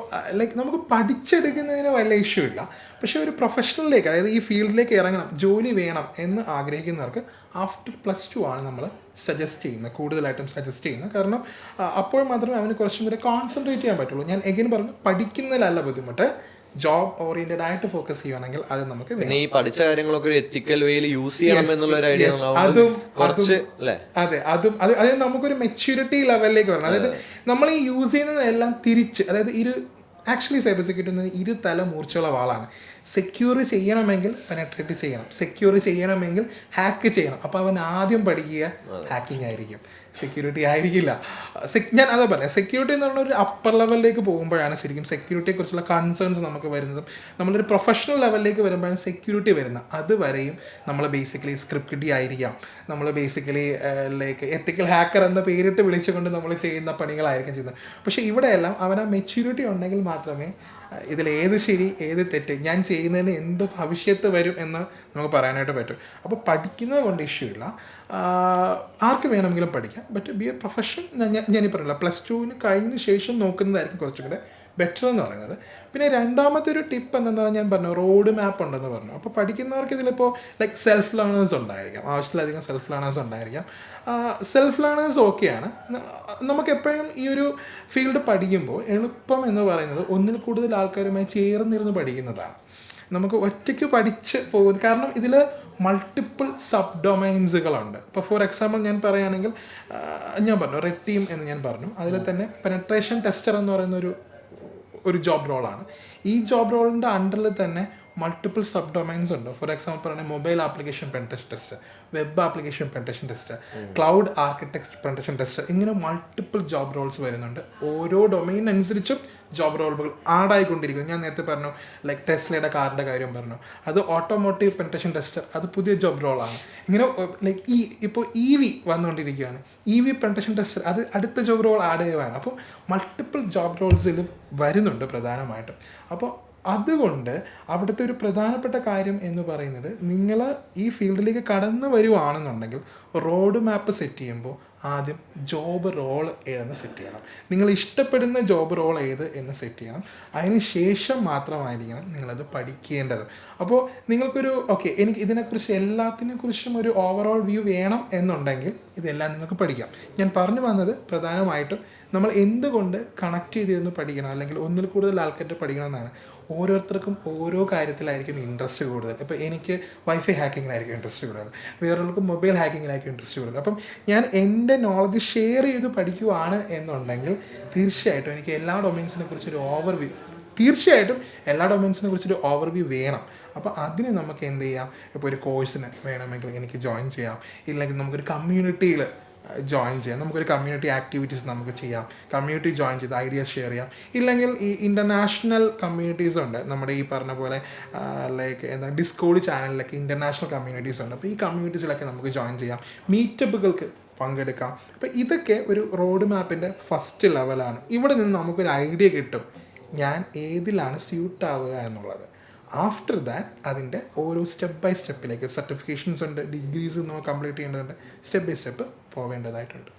നമുക്ക് പഠിച്ചെടുക്കുന്നതിന് വലിയ ഇഷ്യൂ ഇല്ല. പക്ഷേ ഒരു പ്രൊഫഷണലിലേക്ക്, അതായത് ഈ ഫീൽഡിലേക്ക് ഇറങ്ങണം, ജോലി വേണം എന്ന് ആഗ്രഹിക്കുന്നവർക്ക് ആഫ്റ്റർ +2 ആണ് നമ്മൾ സജസ്റ്റ് ചെയ്യുന്നത്, കൂടുതലായിട്ടും സജസ്റ്റ് ചെയ്യുന്നത്. കാരണം അപ്പോൾ മാത്രമേ അവന് കുറച്ചും കൂടെ കോൺസെൻട്രേറ്റ് ചെയ്യാൻ പറ്റുള്ളൂ. ഞാൻ എഗെയിൻ പറഞ്ഞു, പഠിക്കുന്നതിലല്ല ബുദ്ധിമുട്ട്, ജോബ് ഓറിയൻറ്റഡ് ആയിട്ട് ഫോക്കസ് ചെയ്യുകയാണെങ്കിൽ അത് നമുക്ക് ഈ പഠിച്ച കാര്യങ്ങളൊക്കെ ഒരു എത്തിക്കൽ വേയിൽ യൂസ് ചെയ്യണം എന്നുള്ള ഒരു ഐഡിയ. അത് നമുക്കൊരു മെച്യൂരിറ്റി ലെവലിലേക്ക് വരണം. അതായത് നമ്മൾ ഈ യൂസ് ചെയ്യുന്നതെല്ലാം തിരിച്ച്, അതായത് ആക്ച്വലി സൈബർ സെക്യൂരിറ്റി എന്നത് 2 തല മൂർച്ചയുള്ള വാളാണ്. സെക്യൂർ ചെയ്യണമെങ്കിൽ പെനട്രേറ്റ് ചെയ്യണം, സെക്യൂർ ചെയ്യണമെങ്കിൽ ഹാക്ക് ചെയ്യണം. അപ്പോൾ അവൻ ആദ്യം പഠിക്കുക ഹാക്കിംഗ് ആയിരിക്കും, സെക്യൂരിറ്റി ആയിരിക്കില്ല. ഞാൻ അതാ പറഞ്ഞത്, സെക്യൂരിറ്റി എന്ന് പറഞ്ഞ ഒരു അപ്പർ ലെവലിലേക്ക് പോകുമ്പോഴാണ് ശരിക്കും സെക്യൂരിറ്റിയെക്കുറിച്ചുള്ള കൺസേൺസ് നമുക്ക് വരുന്നതും. നമ്മളൊരു പ്രൊഫഷണൽ ലെവലിലേക്ക് വരുമ്പോഴാണ് സെക്യൂരിറ്റി വരുന്നത്. അതുവരെയും നമ്മൾ ബേസിക്കലി സ്ക്രിപ്റ്റ് ആയിരിക്കാം, നമ്മൾ ബേസിക്കലി എത്തിക്കൽ ഹാക്കർ എന്ന പേരിട്ട് വിളിച്ചുകൊണ്ട് നമ്മൾ ചെയ്യുന്ന പണികളായിരിക്കും ചെയ്യുന്നത്. പക്ഷേ ഇവിടെയെല്ലാം അവൻ ആ മെച്യൂരിറ്റി ഉണ്ടെങ്കിൽ മാത്രമേ ഇതിലേത് ശരി ഏത് തെറ്റ്, ഞാൻ ചെയ്യുന്നതിന് എന്ത് ഭവിഷ്യത്ത് വരും എന്ന് നമുക്ക് പറയാനായിട്ട് പറ്റും. അപ്പോൾ പഠിക്കുന്നത് കൊണ്ട് ഇഷ്യൂ ഇല്ല, ആർക്ക് വേണമെങ്കിലും പഠിക്കാം. ബട്ട് ബി എ പ്രൊഫഷൻ ഞാനീ പറഞ്ഞില്ല, +2 കഴിഞ്ഞതിന് ശേഷം നോക്കുന്നതായിരിക്കും കുറച്ചും കൂടെ ബെറ്റർ എന്ന് പറയുന്നത്. പിന്നെ രണ്ടാമത്തെ ഒരു ടിപ്പ് എന്താണെന്ന് ഞാൻ പറഞ്ഞു, റോഡ് മാപ്പ് ഉണ്ടെന്ന് പറഞ്ഞു. അപ്പോൾ പഠിക്കുന്നവർക്ക് ഇതിലിപ്പോൾ സെൽഫ് ലേണേഴ്സ് ഉണ്ടായിരിക്കാം, ആവശ്യത്തിലധികം സെൽഫ് ലേണേഴ്സ് ഉണ്ടായിരിക്കാം. സെൽഫ് ലേണേഴ്സ് ഓക്കെയാണ്. നമുക്ക് എപ്പോഴും ഈ ഒരു ഫീൽഡ് പഠിക്കുമ്പോൾ എളുപ്പം എന്ന് പറയുന്നത് ഒന്നിൽ കൂടുതൽ ആൾക്കാരുമായി ചേർന്നിരുന്ന് പഠിക്കുന്നതാണ്. നമുക്ക് ഒറ്റയ്ക്ക് പഠിച്ച് പോകുന്നത്, കാരണം ഇതിൽ മൾട്ടിപ്പിൾ സബ് ഡൊമൈൻസുകളുണ്ട്. ഇപ്പോൾ ഫോർ എക്സാമ്പിൾ ഞാൻ പറയുകയാണെങ്കിൽ, ഞാൻ പറഞ്ഞു റെഡ് ടീം എന്ന് ഞാൻ പറഞ്ഞു, അതിൽ തന്നെ പെനട്രേഷൻ ടെസ്റ്റർ എന്ന് പറയുന്ന ഒരു ജോബ് റോളാണ്. ഈ ജോബ് റോളിൻ്റെ അണ്ടറിൽ തന്നെ മൾട്ടിപ്പിൾ സബ് ഡൊമൈൻസ് ഉണ്ട്. ഫോർ എക്സാമ്പിൾ പറയുന്നത് mobile application penetration tester, web application penetration tester, cloud architecture penetration tester, ഇങ്ങനെ മൾട്ടിപ്പിൾ ജോബ് റോൾസ് വരുന്നുണ്ട്. ഓരോ ഡൊമൈൻ അനുസരിച്ചും ജോബ് റോളുകൾ ആഡായിക്കൊണ്ടിരിക്കുന്നു. ഞാൻ നേരത്തെ പറഞ്ഞു ടെസ്ലയുടെ കാറിൻ്റെ കാര്യം പറഞ്ഞു, അത് ഓട്ടോമോട്ടീവ് പെനട്രേഷൻ ടെസ്റ്റർ, അത് പുതിയ ജോബ് റോളാണ്. ഇങ്ങനെ ഇപ്പോൾ EV വന്നുകൊണ്ടിരിക്കുകയാണ്, EV പെനട്രേഷൻ ടെസ്റ്റർ, അത് അടുത്ത ജോബ് റോൾ ആഡ് ചെയ്യുകയാണ്. അപ്പോൾ മൾട്ടിപ്പിൾ ജോബ് റോൾസിൽ വരുന്നുണ്ട് പ്രധാനമായിട്ടും. അപ്പോൾ അതുകൊണ്ട് അവിടുത്തെ ഒരു പ്രധാനപ്പെട്ട കാര്യം എന്ന് പറയുന്നത്, നിങ്ങൾ ഈ ഫീൽഡിലേക്ക് കടന്നു വരുവാണെന്നുണ്ടെങ്കിൽ റോഡ് മാപ്പ് സെറ്റ് ചെയ്യുമ്പോൾ ആദ്യം ജോബ് റോൾ ഏതെന്ന് സെറ്റ് ചെയ്യണം. നിങ്ങൾ ഇഷ്ടപ്പെടുന്ന ജോബ് റോൾ ഏത് എന്ന് സെറ്റ് ചെയ്യണം. അതിന് ശേഷം മാത്രമായിരിക്കണം നിങ്ങളത് പഠിക്കേണ്ടത്. അപ്പോൾ നിങ്ങൾക്കൊരു എനിക്ക് ഇതിനെക്കുറിച്ച് എല്ലാത്തിനെക്കുറിച്ചും ഒരു ഓവറോൾ വ്യൂ വേണം എന്നുണ്ടെങ്കിൽ ഇതെല്ലാം നിങ്ങൾക്ക് പഠിക്കാം. ഞാൻ പറഞ്ഞു വന്നത് പ്രധാനമായിട്ടും നമ്മൾ എന്തുകൊണ്ട് കണക്ട് ചെയ്തിരുന്ന് പഠിക്കണം, അല്ലെങ്കിൽ ഒന്നിൽ കൂടുതൽ ആൾക്കാരുടെ പഠിക്കണം എന്നാണ്. ഓരോരുത്തർക്കും ഓരോ കാര്യത്തിലായിരിക്കും ഇൻട്രസ്റ്റ് കൂടുതൽ. ഇപ്പോൾ എനിക്ക് വൈഫൈ ഹാക്കിങ്ങിലായിരിക്കും ഇൻട്രസ്റ്റ് കൂടുതൽ, വേറൊരാൾക്ക് മൊബൈൽ ഹാക്കിങ്ങിലായിരിക്കും ഇൻട്രസ്റ്റ് കൂടുതൽ. അപ്പം ഞാൻ എൻ്റെ നോളജ് ഷെയർ ചെയ്ത് പഠിക്കുവാണ് എന്നുണ്ടെങ്കിൽ തീർച്ചയായിട്ടും എനിക്ക് എല്ലാ ഡൊമൈൻസിനെ കുറിച്ചൊരു കുറിച്ചൊരു ഓവർവ്യൂ വേണം. അപ്പോൾ അതിന് നമുക്ക് എന്ത് ചെയ്യാം, ഇപ്പോൾ ഒരു കോഴ്സിന് വേണമെങ്കിൽ എനിക്ക് ജോയിൻ ചെയ്യാം, ഇല്ലെങ്കിൽ നമുക്കൊരു കമ്മ്യൂണിറ്റിയിൽ ജോയിൻ ചെയ്യാം, നമുക്കൊരു കമ്മ്യൂണിറ്റി ആക്ടിവിറ്റീസ് നമുക്ക് ചെയ്യാം, കമ്മ്യൂണിറ്റി ജോയിൻ ചെയ്ത് ഐഡിയാസ് ഷെയർ ചെയ്യാം. ഇല്ലെങ്കിൽ ഈ ഇൻ്റർനാഷണൽ കമ്മ്യൂണിറ്റീസ് ഉണ്ട് നമ്മുടെ ഈ പറഞ്ഞ പോലെ, ലൈക്ക് എന്താ ഡിസ്കോഡ് ചാനലിലൊക്കെ ഇൻ്റർനാഷണൽ കമ്മ്യൂണിറ്റീസ് ഉണ്ട്. അപ്പോൾ ഈ കമ്മ്യൂണിറ്റീസിലൊക്കെ നമുക്ക് ജോയിൻ ചെയ്യാം, മീറ്റപ്പുകൾക്ക് പങ്കെടുക്കാം. അപ്പോൾ ഇതൊക്കെ ഒരു റോഡ് മാപ്പിൻ്റെ ഫസ്റ്റ് ലെവലാണ്. ഇവിടെ നിന്ന് നമുക്കൊരു ഐഡിയ കിട്ടും ഞാൻ ഏതിലാണ് സ്യൂട്ട് ആവുക എന്നുള്ളത്. ആഫ്റ്റർ ദാറ്റ് അതിൻ്റെ ഓരോ സ്റ്റെപ്പ് ബൈ സ്റ്റെപ്പിലേക്ക് സർട്ടിഫിക്കേഷൻസ് ഉണ്ട്, ഡിഗ്രീസ് നമ്മൾ കംപ്ലീറ്റ് ചെയ്യേണ്ടതുണ്ട്, സ്റ്റെപ്പ് ബൈ സ്റ്റെപ്പ് പോവേണ്ടതായിട്ടുണ്ട്.